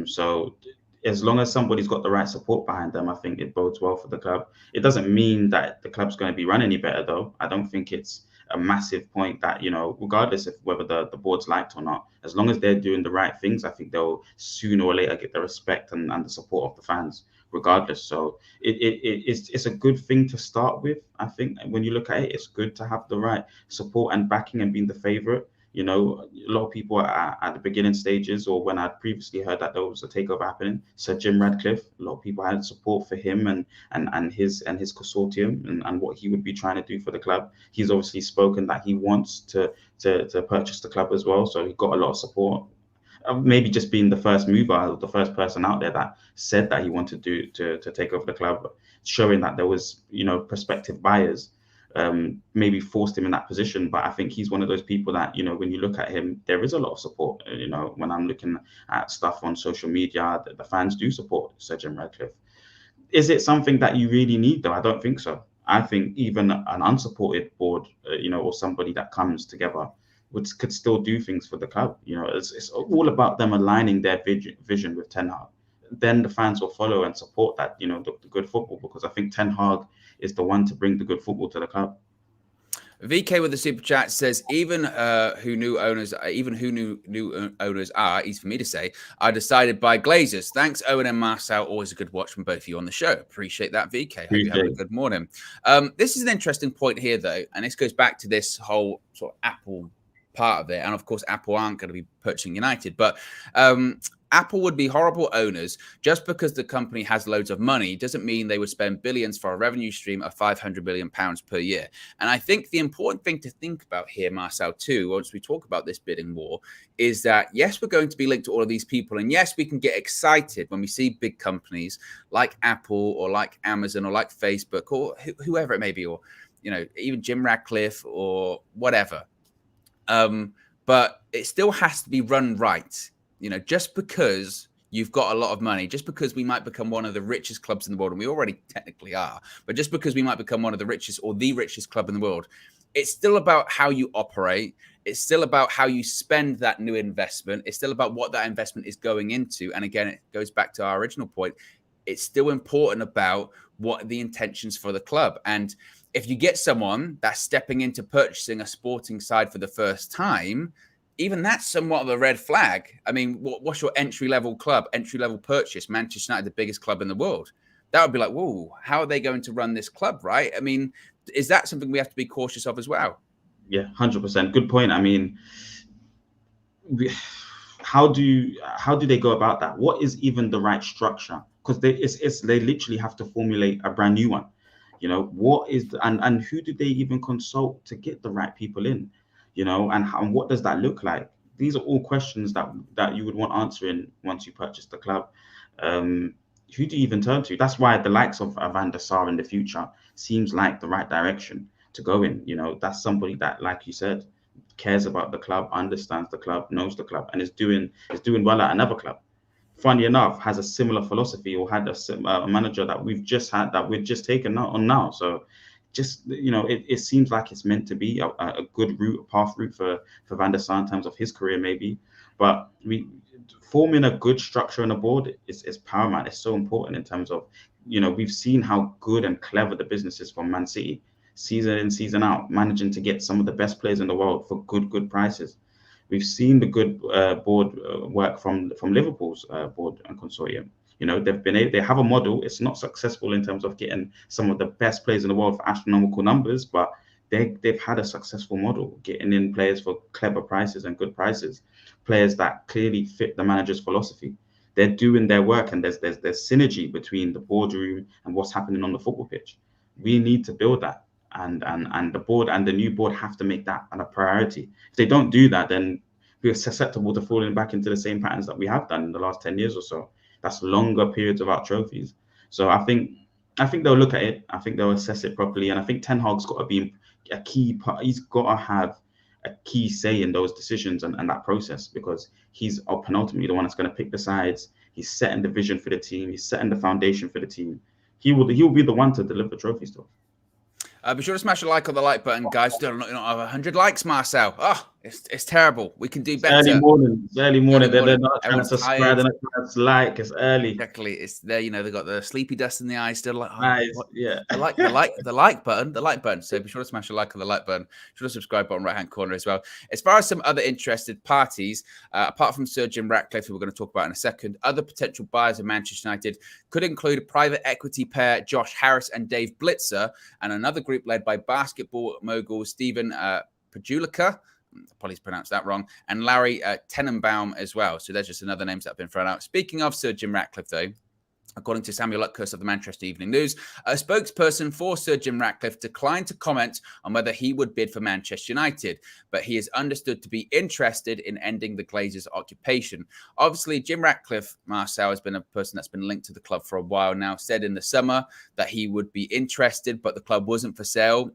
So as long as somebody's got the right support behind them, I think it bodes well for the club. It doesn't mean that the club's going to be run any better, though. I don't think it's a massive point that, regardless of whether the board's liked or not, as long as they're doing the right things, I think they'll sooner or later get the respect and the support of the fans, regardless. So it's a good thing to start with. I think when you look at it, it's good to have the right support and backing and being the favourite. A lot of people at the beginning stages, or when I'd previously heard that there was a takeover happening, Sir Jim Radcliffe, a lot of people had support for him and his consortium and what he would be trying to do for the club. He's obviously spoken that he wants to purchase the club as well, so he got a lot of support. Maybe just being the first mover, the first person out there that said that he wanted to take over the club, showing that there was prospective buyers. Maybe forced him in that position, but I think he's one of those people that when you look at him, there is a lot of support. When I'm looking at stuff on social media, the fans do support Sir Jim Radcliffe. Is it something that you really need, though? I don't think so. I think even an unsupported board, or somebody that comes together could still do things for the club. It's all about them aligning their vision with Ten Hag. Then the fans will follow and support that, the good football, because I think Ten Hag is the one to bring the good football to the club. VK with the super chat says, even who new owners are, easy for me to say, are decided by Glazers. Thanks, Owen and Marcel. Always a good watch from both of you on the show. Appreciate that, VK. Hope you're having a good morning. This is an interesting point here, though, and this goes back to this whole sort of Apple part of it. And of course, Apple aren't going to be purchasing United, but Apple would be horrible owners. Just because the company has loads of money doesn't mean they would spend billions for a revenue stream of £500 million per year. And I think the important thing to think about here, Marcel, too, once we talk about this bidding war, is that, yes, we're going to be linked to all of these people. And yes, we can get excited when we see big companies like Apple or like Amazon or like Facebook or whoever it may be, or, even Jim Radcliffe or whatever. But it still has to be run right. Just because you've got a lot of money, just because we might become one of the richest clubs in the world, and we already technically are, but just because we might become one of the richest or the richest club in the world, it's still about how you operate. It's still about how you spend that new investment. It's still about what that investment is going into. And again, it goes back to our original point. It's still important about what are the intentions for the club. And if you get someone that's stepping into purchasing a sporting side for the first time, even that's somewhat of a red flag. I mean, what's your entry-level club, entry-level purchase? Manchester United, the biggest club in the world. That would be like, whoa, how are they going to run this club, right? I mean, is that something we have to be cautious of as well? Yeah, 100%. Good point. I mean, how do they go about that? What is even the right structure? Because they literally have to formulate a brand new one. What is and who do they even consult to get the right people in? And what does that look like? These are all questions that you would want answering once you purchase the club. Who do you even turn to? That's why the likes of Van der Sar in the future seems like the right direction to go in. That's somebody that, like you said, cares about the club, understands the club, knows the club, and is doing well at another club. Funny enough, has a similar philosophy, or had a manager that we've just had, that we've just taken on now. So just, it seems like it's meant to be a good path route for Van der Sar in terms of his career, maybe. But forming a good structure on a board is paramount. It's so important in terms of, we've seen how good and clever the business is from Man City, season in, season out, managing to get some of the best players in the world for good prices. We've seen the good board work from Liverpool's board and consortium. They have a model. It's not successful in terms of getting some of the best players in the world for astronomical numbers, but they've had a successful model, getting in players for clever prices and good prices, players that clearly fit the manager's philosophy. They're doing their work, and there's synergy between the boardroom and what's happening on the football pitch. We need to build that, and the board and the new board have to make that a priority. If they don't do that, then we're susceptible to falling back into the same patterns that we have done in the last 10 years or so. That's longer periods without trophies. So I think they'll look at it. I think they'll assess it properly, and I think Ten Hag's got to be a key part. He's got to have a key say in those decisions and that process, because he's penultimately the one that's going to pick the sides. He's setting the vision for the team. He's setting the foundation for the team. He will be the one to deliver trophies to. Be sure to smash a like on the like button, guys. Still not have 100 likes, Marcel. Oh, it's terrible. We can do better. Early morning. They're not trying to subscribe. They're not trying to like. It's early. Exactly. It's there. They've got the sleepy dust in the eyes. Still like, yeah. The like button. So be sure to smash a like on the like button. Be sure to subscribe button right hand corner as well. As far as some other interested parties, apart from Sir Jim Ratcliffe, who we're going to talk about in a second, other potential buyers of Manchester United could include private equity pair Josh Harris and Dave Blitzer, and another group led by basketball mogul Stephen Pajulica. Probably pronounced that wrong, and Larry Tenenbaum as well. So there's just another names that have been thrown out. Speaking of Sir Jim Ratcliffe, though, according to Samuel Luckhurst of the Manchester Evening News, a spokesperson for Sir Jim Ratcliffe declined to comment on whether he would bid for Manchester United, but he is understood to be interested in ending the Glazers' occupation. Obviously, Jim Ratcliffe, Marcel, has been a person that's been linked to the club for a while now, said in the summer that he would be interested, but the club wasn't for sale.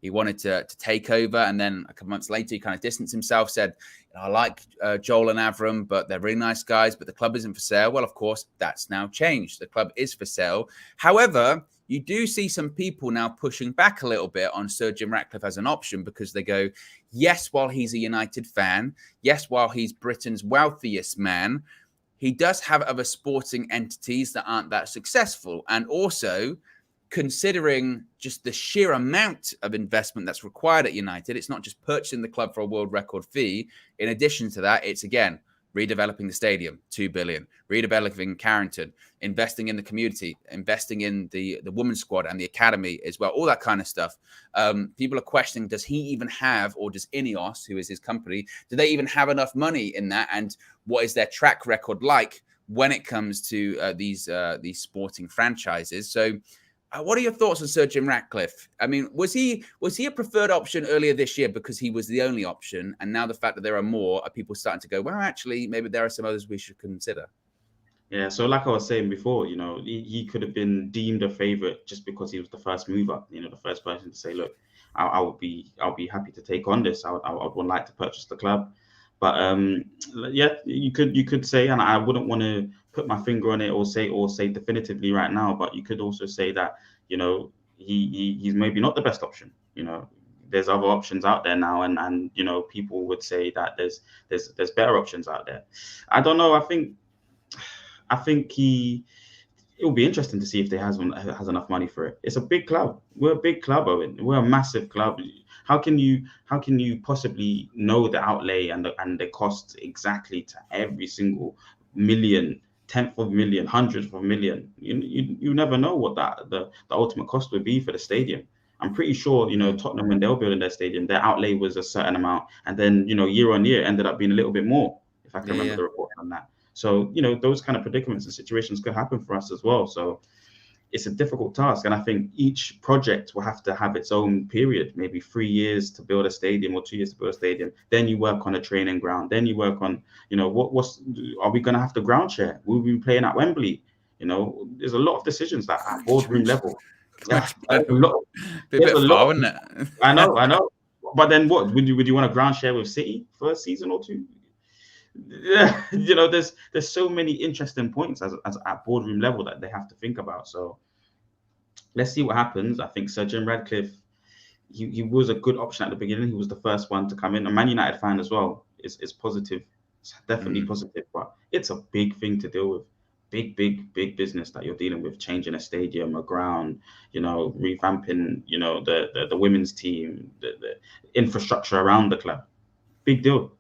He wanted to take over, and then a couple months later, he kind of distanced himself, said, I like Joel and Avram, but they're really nice guys, but the club isn't for sale. Well, of course, that's now changed. The club is for sale. However, you do see some people now pushing back a little bit on Sir Jim Ratcliffe as an option, because they go, yes, while he's a United fan, yes, while he's Britain's wealthiest man, he does have other sporting entities that aren't that successful. And also, considering just the sheer amount of investment that's required at United, it's not just purchasing the club for a world record fee. In addition to that, it's, again, redeveloping the stadium, 2 billion, redeveloping Carrington, investing in the community, investing in the women's squad and the academy as well, all that kind of stuff. People are questioning, does he even have, or does Ineos, who is his company, do they even have enough money in that? And what is their track record like when it comes to these sporting franchises? So, what are your thoughts on Sir Jim Ratcliffe? I mean, was he a preferred option earlier this year because he was the only option, and now the fact that there are more, are people starting to go, well, actually, maybe there are some others we should consider? Yeah, so like I was saying before, he could have been deemed a favourite just because he was the first mover, the first person to say, look, I'll be happy to take on this. I would like to purchase the club. But yeah, you could say, and I wouldn't want to put my finger on it or say definitively right now, but you could also say that he's maybe not the best option. There's other options out there now, and people would say that there's better options out there. I don't know. I think it will be interesting to see if they has enough money for it. It's a big club. We're a big club, Owen. We're a massive club. How can you possibly know the outlay and the costs exactly to every single million, tenth of a million, hundredth of a million? You never know what the ultimate cost would be for the stadium. I'm pretty sure Tottenham, when they were building their stadium, their outlay was a certain amount, and then year on year ended up being a little bit more, if I can remember the report on that. So those kind of predicaments and situations could happen for us as well. So it's a difficult task, and I think each project will have to have its own period, maybe 3 years to build a stadium or 2 years to build a stadium. Then you work on a training ground. Then you work on, are we going to have to ground share? Will we be playing at Wembley? There's a lot of decisions that at boardroom level. Yeah, a bit far, wouldn't it? I know. But then what? Would you want to ground share with City for a season or two? Yeah, there's so many interesting points as at boardroom level that they have to think about. So let's see what happens. I think Sir Jim Ratcliffe, he was a good option at the beginning. He was the first one to come in. A Man United fan as well is positive. It's definitely positive, but it's a big thing to deal with. Big business that you're dealing with, changing a stadium, a ground, revamping, the women's team, the infrastructure around the club. Big deal.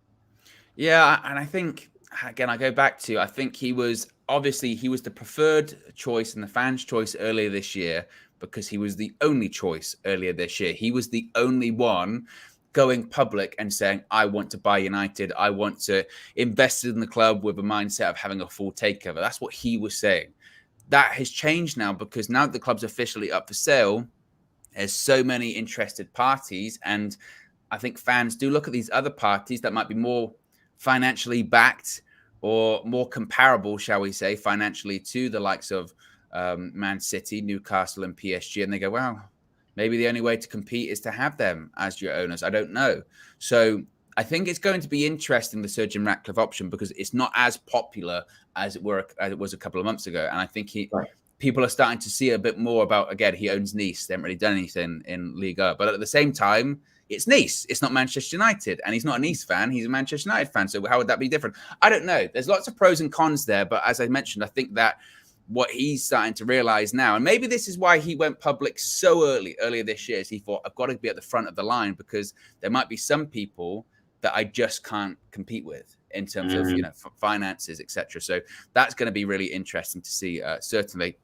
Yeah, and I think, again, I go back to, I think he was the preferred choice and the fans' choice earlier this year because he was the only choice earlier this year. He was the only one going public and saying, I want to buy United. I want to invest in the club with a mindset of having a full takeover. That's what he was saying. That has changed now because now that the club's officially up for sale, there's so many interested parties. And I think fans do look at these other parties that might be more financially backed, or more comparable, shall we say, financially to the likes of Man City, Newcastle, and PSG. And they go, well, maybe the only way to compete is to have them as your owners. I don't know. So I think it's going to be interesting, the Sir Jim Ratcliffe option, because it's not as popular as it was a couple of months ago. And I think people are starting to see a bit more about, again, he owns Nice. They haven't really done anything in Liga. But at the same time, it's Nice. It's not Manchester United. And he's not a Nice fan. He's a Manchester United fan. So how would that be different? I don't know. There's lots of pros and cons there. But as I mentioned, I think that what he's starting to realize now, and maybe this is why he went public so earlier this year, is he thought, I've got to be at the front of the line, because there might be some people that I just can't compete with in terms of, finances, etc. So that's going to be really interesting to see, certainly.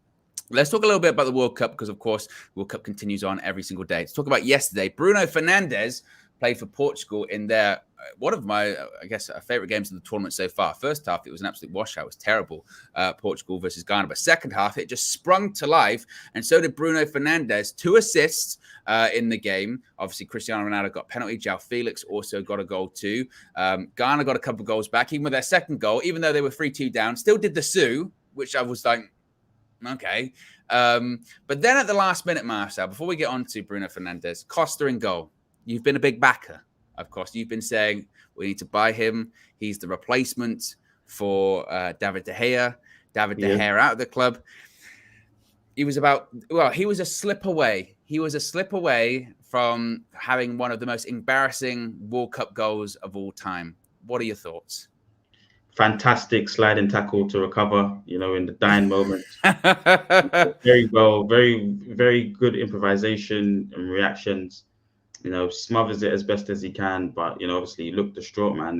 Let's talk a little bit about the World Cup, because, of course, the World Cup continues on every single day. Let's talk about yesterday. Bruno Fernandes played for Portugal in their one of my, favorite games of the tournament so far. First half, it was an absolute washout. It was terrible, Portugal versus Ghana. But second half, it just sprung to life. And so did Bruno Fernandes. 2 assists in the game. Obviously, Cristiano Ronaldo got a penalty. João Felix also got a goal too. Ghana got a couple of goals back. Even with their second goal, even though they were 3-2 down, still did the Sue, which I was like, okay. But then at the last minute, Marcel, before we get on to Bruno Fernandes, Costa in goal. You've been a big backer, of course. You've been saying we need to buy him. He's the replacement for David De Gea. David De Gea out of the club. He was a slip away. He was a slip away from having one of the most embarrassing World Cup goals of all time. What are your thoughts? Fantastic sliding tackle to recover, in the dying moment. Very well, very, very good improvisation and reactions. Smothers it as best as he can, but obviously he looked distraught, man.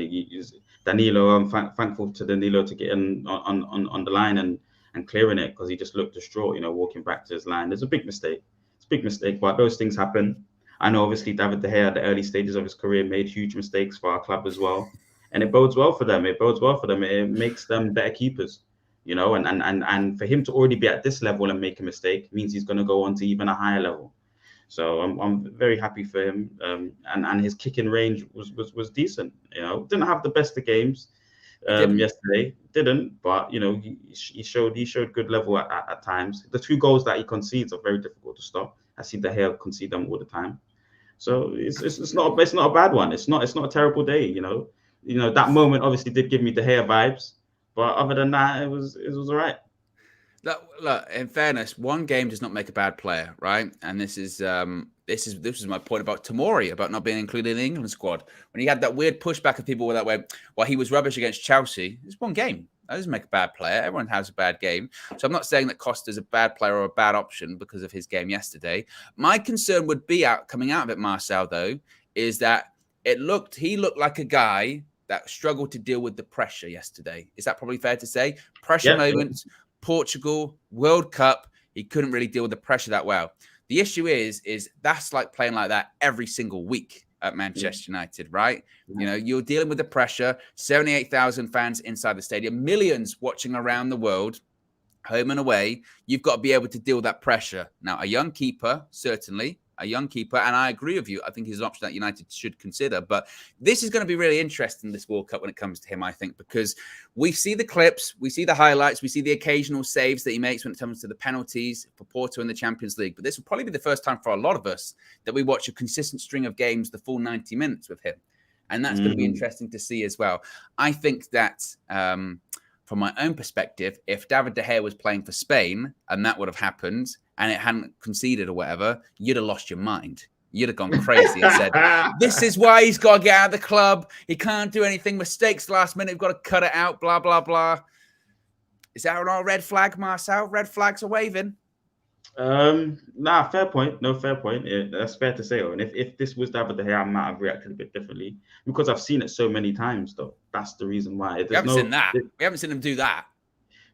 Danilo, I'm thankful to Danilo to get in on the line and clearing it, because he just looked distraught, walking back to his line. There's a big mistake. It's a big mistake, but those things happen. I know obviously David De Gea at the early stages of his career made huge mistakes for our club as well. And it bodes well for them. It makes them better keepers, and for him to already be at this level and make a mistake means he's going to go on to even a higher level. So I'm very happy for him. And his kicking range was decent. Didn't have the best of games yesterday. Didn't, but he showed good level at times. The 2 goals that he concedes are very difficult to stop. I see De Gea concede them all the time. So it's not a bad one. It's not a terrible day. That moment obviously did give me De Gea vibes, but other than that, it was all right. Look, in fairness, one game does not make a bad player, right? And this is my point about Tomori, about not being included in the England squad. When he had that weird pushback of people that way, he was rubbish against Chelsea. It's one game. That doesn't make a bad player. Everyone has a bad game. So I'm not saying that Costa's a bad player or a bad option because of his game yesterday. My concern would be coming out of it, Marcel, though, is that he looked like a guy that struggled to deal with the pressure yesterday. Is that probably fair to say? Pressure moments. Portugal, World Cup, he couldn't really deal with the pressure that well. The issue is that's like playing like that every single week at Manchester United, right? You're dealing with the pressure, 78,000 fans inside the stadium, millions watching around the world, home and away. You've got to be able to deal with that pressure. Now, a young keeper, certainly, and I agree with you. I think he's an option that United should consider. But this is going to be really interesting, this World Cup, when it comes to him, I think, because we see the clips, we see the highlights, we see the occasional saves that he makes when it comes to the penalties for Porto in the Champions League. But this will probably be the first time for a lot of us that we watch a consistent string of games, the full 90 minutes with him. And that's going to be interesting to see as well. I think that from my own perspective, if David De Gea was playing for Spain and that would have happened, and it hadn't conceded or whatever, you'd have lost your mind. You'd have gone crazy and said, this is why he's got to get out of the club. He can't do anything. Mistakes last minute. We've got to cut it out, blah, blah, blah. Is that an all red flag, Marcel? Red flags are waving. Fair point. No, fair point. That's fair to say. And if this was David De Gea, I might have reacted a bit differently, because I've seen it so many times, though. That's the reason why. We haven't seen that. We haven't seen him do that.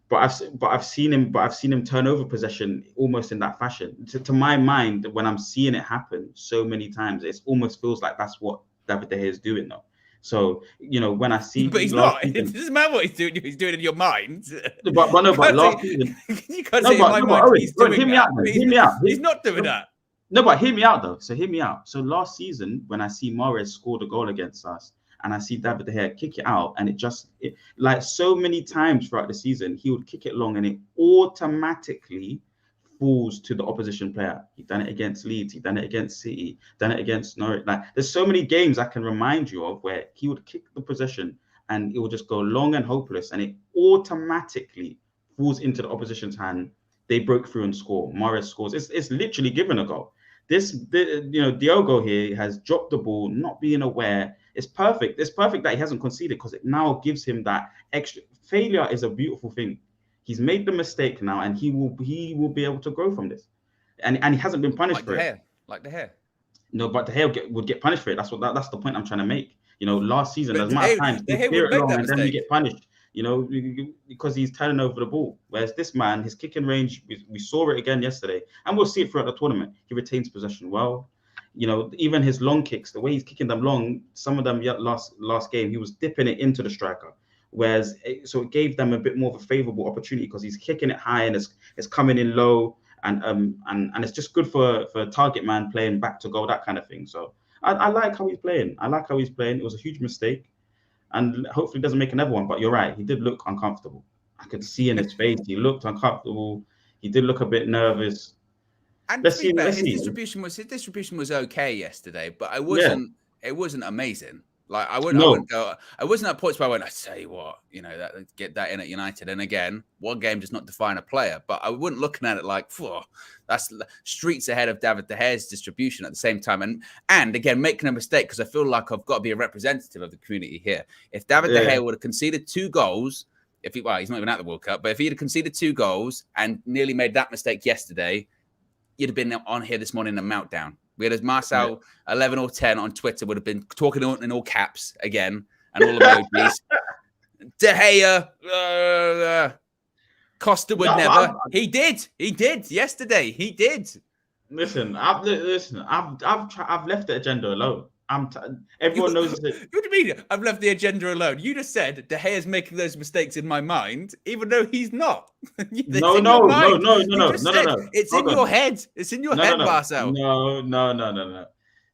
But I've seen him turn over possession almost in that fashion. To my mind, when I'm seeing it happen so many times, it almost feels like that's what David De Gea is doing now. So when I see, but he's not. It doesn't matter what he's doing. He's doing it in your mind. But last season, you can't say in my mind. Owen, he's doing hear me that. out. Hear me out. He's not doing that. No, but hear me out though. So hear me out. So last season, when I see Mahrez scored a goal against us, and I see David De Gea kick it out, and like so many times throughout the season, he would kick it long, and it automatically falls to the opposition player. He done it against Leeds, he done it against City, done it against Norwich. Like there's so many games I can remind you of where he would kick the possession and it will just go long and hopeless, and it automatically falls into the opposition's hand. They broke through and score. Mahrez scores. It's literally given a goal. Diogo here has dropped the ball, not being aware. It's perfect. It's perfect that he hasn't conceded because it now gives him that extra. Failure is a beautiful thing. He's made the mistake now, and he will be able to grow from this, and he hasn't been punished for it. Like De Gea. No, but De Gea would get punished for it. That's the point I'm trying to make. Last season, there's amount of times he clear it long and then you get punished. Because he's turning over the ball. Whereas this man, his kicking range, we saw it again yesterday, and we'll see it throughout the tournament. He retains possession well. Even his long kicks, the way he's kicking them long, some of them last game, he was dipping it into the striker. Whereas, so it gave them a bit more of a favourable opportunity because he's kicking it high and it's coming in low, and it's just good for a target man playing back to goal, that kind of thing. So I like how he's playing. It was a huge mistake, and hopefully doesn't make another one. But you're right, he did look uncomfortable. I could see in his face he looked uncomfortable. He did look a bit nervous. And his distribution was okay yesterday, but it wasn't amazing. Like I wasn't at points where I went, I tell you what, get that in at United. And again, one game does not define a player, but I wasn't looking at it like, that's streets ahead of David De Gea's distribution at the same time. And again, making a mistake because I feel like I've got to be a representative of the community here. If David De Gea would have conceded 2 goals, he's not even at the World Cup, but if he had conceded 2 goals and nearly made that mistake yesterday, you'd have been on here this morning in a meltdown. We had Marcel 11 or 10 on Twitter would have been talking in all caps again and all emojis. De Gea, Costa would never. He did yesterday. He did. Listen, I've left the agenda alone. Everyone knows it. What do you mean? I've left the agenda alone. You just said De Gea's making those mistakes in my mind, even though he's not. No. It's in your head. It's in your head, Marcel. No.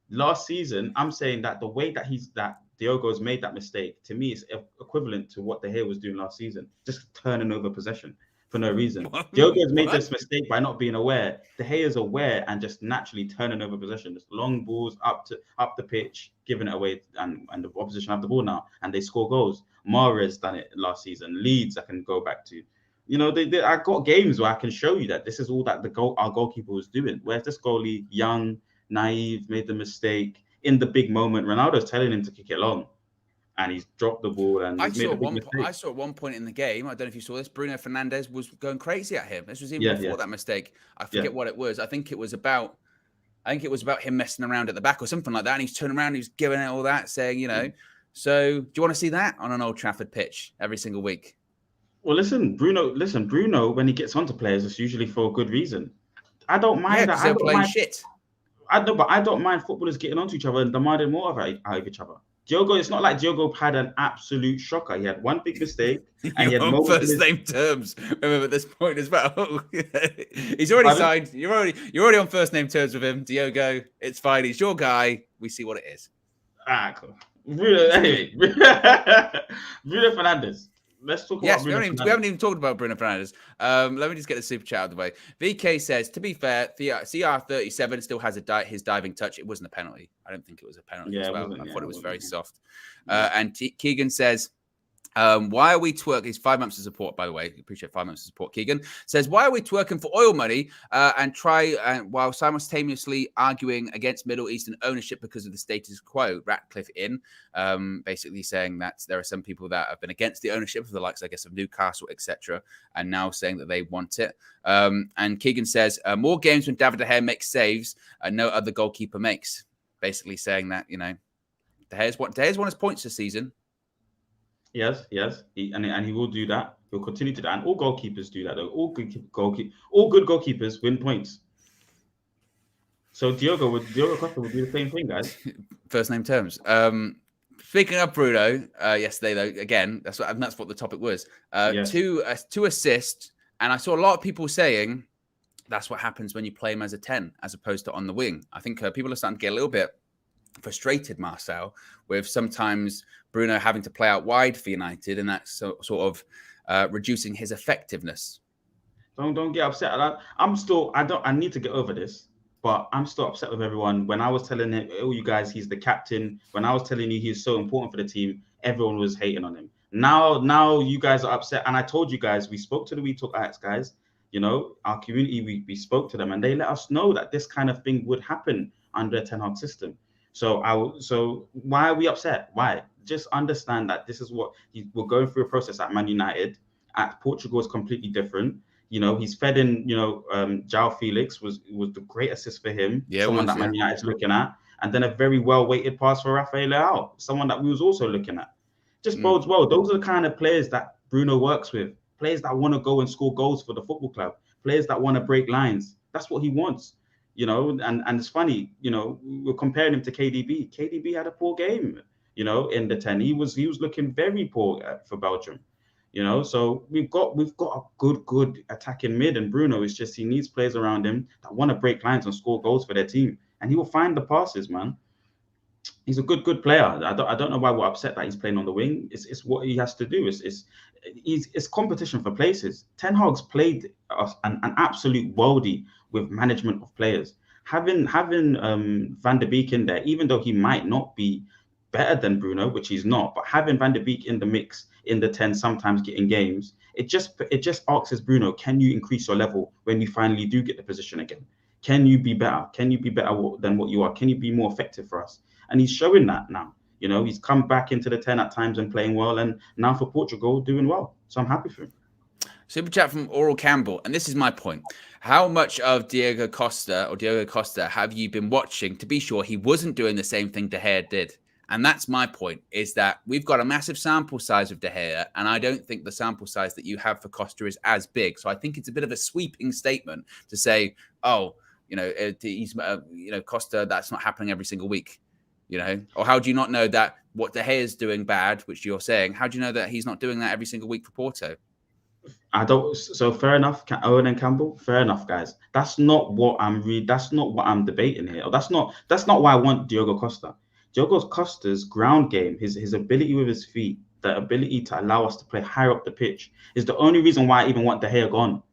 Last season, I'm saying that the way that Diogo's made that mistake, to me, is equivalent to what De Gea was doing last season, just turning over possession for no reason. Diogo's made this mistake by not being aware. De Gea is aware and just naturally turning over possession. Just long balls up the pitch, giving it away, and the opposition have the ball now, and they score goals. Mahrez done it last season. Leeds, I can go back to. I got games where I can show you that this is all that our goalkeeper was doing. Whereas this goalie, young, naive, made the mistake in the big moment. Ronaldo's telling him to kick it long, and he's dropped the ball. And I saw at one point in the game, I don't know if you saw this, Bruno Fernandes was going crazy at him. This was even before that mistake. I forget what it was. I think it was about him messing around at the back or something like that. And he's turning around, he's giving it all that, saying, So do you want to see that on an Old Trafford pitch every single week? Well, listen, Bruno, when he gets onto players, it's usually for a good reason. I don't mind that. They're playing shit. I don't mind footballers getting onto each other and demanding more out of each other. Diogo, it's not like Diogo had an absolute shocker. He had one big mistake, and he had on first name terms. Remember at this point as well. He's already signed. You're already on first name terms with him, Diogo. It's fine. He's your guy. We see what it is. Cool. Bruno Fernandes. Let's talk about Bruno Fernandes. We haven't even talked about Bruno Fernandes. Let me just get the super chat out of the way. VK says, to be fair, CR37 still has his diving touch. It wasn't a penalty. I don't think it was a penalty as well. I thought it was very soft. And Keegan says, why are we twerking? He's 5 months of support, by the way. Appreciate 5 months of support. Keegan says, why are we twerking for oil money while simultaneously arguing against Middle Eastern ownership because of the status quo? Ratcliffe basically saying that there are some people that have been against the ownership of the likes, I guess, of Newcastle, etc., and now saying that they want it. And Keegan says, more games when David De Gea makes saves and no other goalkeeper makes. Basically saying that, De Gea's won his points this season. Yes, he will do that. He'll continue to do that, and all goalkeepers do that. Though all good goalkeepers win points. So Diogo Costa would do the same thing, guys. First name terms. Speaking of Bruno, yesterday though, again, that's what the topic was. 2 assists, and I saw a lot of people saying that's what happens when you play him as a 10 as opposed to on the wing. I think people are starting to get a little bit frustrated Marcel with sometimes Bruno having to play out wide for United, and that's sort of reducing his effectiveness. Don't get upset. I need to get over this, but I'm still upset with everyone. When I was telling him, oh, you guys, he's the captain. When I was telling you he's so important for the team, everyone was hating on him. Now you guys are upset. And I told you guys, we spoke to the We Talk Ajax guys, our community, we spoke to them and they let us know that this kind of thing would happen under a Ten Hag system. So why are we upset? Why? Just understand that this is what we're going through a process at Man United. At Portugal is completely different. He's fed in, João Felix was the great assist for him. Yeah, someone that Man United's looking at. And then a very well-weighted pass for Rafael Leao, someone that we was also looking at. Just bodes well. Those are the kind of players that Bruno works with. Players that want to go and score goals for the football club. Players that want to break lines. That's what he wants. And it's funny, we're comparing him to KDB. KDB had a poor game, in the 10. He was looking very poor for Belgium. So we've got a good attacking mid, and Bruno is just, he needs players around him that want to break lines and score goals for their team, and he will find the passes, man. He's a good player. I don't know why we're upset that he's playing on the wing. It's what he has to do. It's competition for places. Ten Hag's played an absolute worldie with management of players. Having Van de Beek in there, even though he might not be better than Bruno, which he's not, but having Van de Beek in the mix in the 10, sometimes getting games, it just asks Bruno, can you increase your level when you finally do get the position again? Can you be better? Can you be better than what you are? Can you be more effective for us? And he's showing that now. He's come back into the 10 at times and playing well, and now for Portugal doing well. So I'm happy for him. Super chat from Oral Campbell, and this is my point. How much of Diego Costa have you been watching to be sure he wasn't doing the same thing De Gea did? And that's my point, is that we've got a massive sample size of De Gea, and I don't think the sample size that you have for Costa is as big. So I think it's a bit of a sweeping statement to say, he's, Costa, that's not happening every single week, Or how do you not know that what De Gea is doing bad, which you're saying, how do you know that he's not doing that every single week for Porto? I don't. So fair enough, Owen and Campbell. Fair enough, guys. That's not what I'm debating here. Or that's not why I want Diogo Costa. Diogo Costa's ground game, his ability with his feet, the ability to allow us to play higher up the pitch, is the only reason why I even want De Gea gone.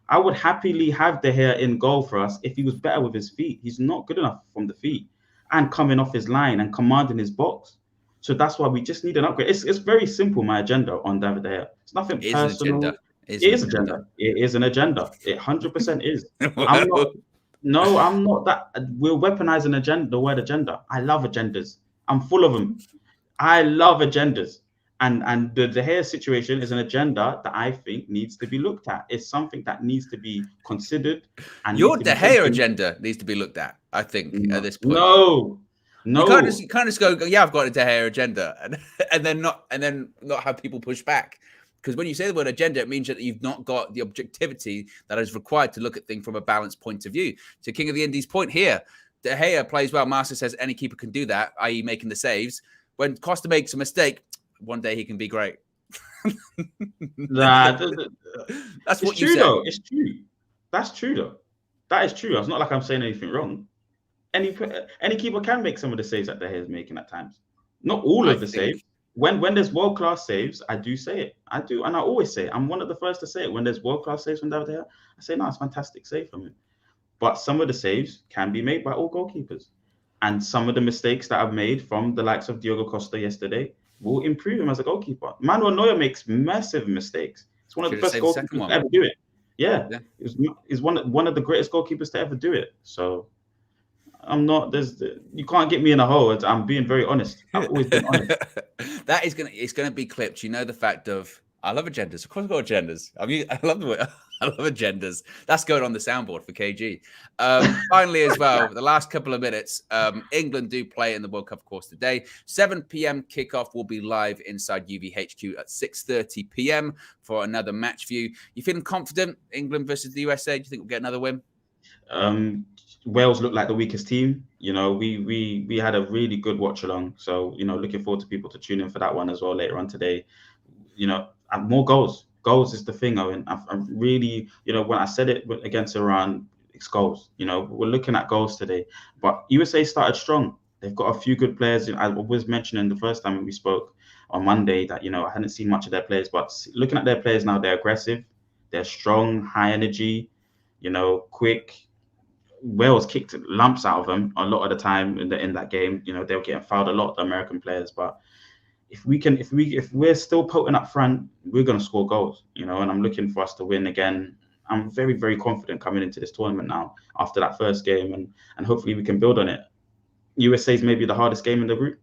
I would happily have De Gea in goal for us if he was better with his feet. He's not good enough from the feet and coming off his line and commanding his box. So that's why we just need an upgrade. It's very simple, my agenda on David De Gea. It's nothing personal. It is an agenda. It is an agenda. It 100% is. I'm not that. We're weaponizing the word agenda. I love agendas. I'm full of them. I love agendas. And the De Gea situation is an agenda that I think needs to be looked at. It's something that needs to be considered. And your De Gea agenda needs to be looked at, I think, at this point. No. You can't just go, yeah, I've got a De Gea agenda, and then not have people push back. Because when you say the word agenda, it means that you've not got the objectivity that is required to look at things from a balanced point of view. To King of the Indies' point here, De Gea plays well. Master says any keeper can do that, i.e. making the saves. When Costa makes a mistake, one day he can be great. That's what you said. Though. It's true. That's true, though. That is true. It's not like I'm saying anything wrong. Any keeper can make some of the saves that De Gea is making at times. Not all of the saves. When there's world-class saves, I do say it. I do, and I always say it. I'm one of the first to say it. When there's world-class saves from David De Gea, I say, no, it's a fantastic save from him. But some of the saves can be made by all goalkeepers. And some of the mistakes that I've made from the likes of Diogo Costa yesterday will improve him as a goalkeeper. Manuel Neuer makes massive mistakes. It's one of the best goalkeepers to ever do it. Yeah. He's one of the greatest goalkeepers to ever do it. So you can't get me in a hole. I'm being very honest. I've always been honest. It's gonna be clipped. The fact of I love agendas. Of course, I've got agendas. I love agendas. That's going on the soundboard for KG. Finally, as well, the last couple of minutes, England do play in the World Cup, of course, today. 7 p.m. kickoff will be live inside UVHQ at 6:30 p.m. for another match view. You feeling confident? England versus the USA? Do you think we'll get another win? Wales looked like the weakest team. We had a really good watch along. So, looking forward to people to tune in for that one as well later on today. And more goals. Goals is the thing, Owen. I'm really, when I said it against Iran, it's goals. We're looking at goals today. But USA started strong. They've got a few good players. I was mentioning the first time we spoke on Monday that, I hadn't seen much of their players, but looking at their players now, they're aggressive, they're strong, high energy, quick. Wales kicked lumps out of them a lot of the time in that game. They were getting fouled a lot, the American players. But if we're still potent up front, we're gonna score goals. And I'm looking for us to win again. I'm very, very confident coming into this tournament now after that first game, and hopefully we can build on it. USA is maybe the hardest game in the group.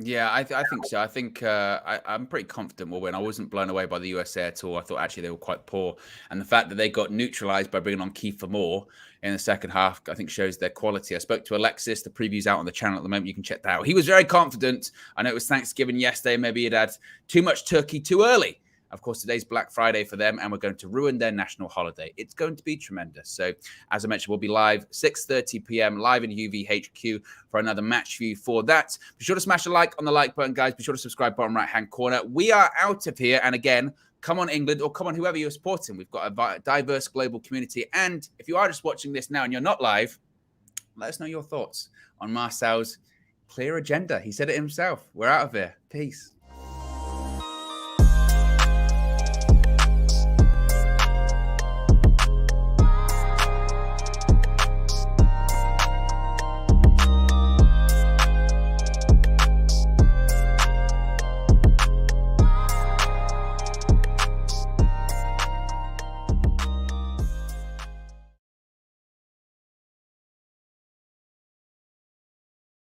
Yeah, I think so. I think I'm pretty confident we'll win. I wasn't blown away by the USA at all. I thought actually they were quite poor. And the fact that they got neutralized by bringing on Kiefer Moore in the second half, I think shows their quality. I spoke to Alexis. The preview's out on the channel at the moment. You can check that out. He was very confident. I know it was Thanksgiving yesterday. Maybe he'd had too much turkey too early. Of course, today's Black Friday for them, and we're going to ruin their national holiday. It's going to be tremendous. So, as I mentioned, we'll be live 6:30 p.m. live in UVHQ for another match view for that. Be sure to smash a like on the like button, guys. Be sure to subscribe, bottom right-hand corner. We are out of here. And again, come on, England, or come on, whoever you're supporting. We've got a diverse global community. And if you are just watching this now and you're not live, let us know your thoughts on Marcel's clear agenda. He said it himself. We're out of here. Peace.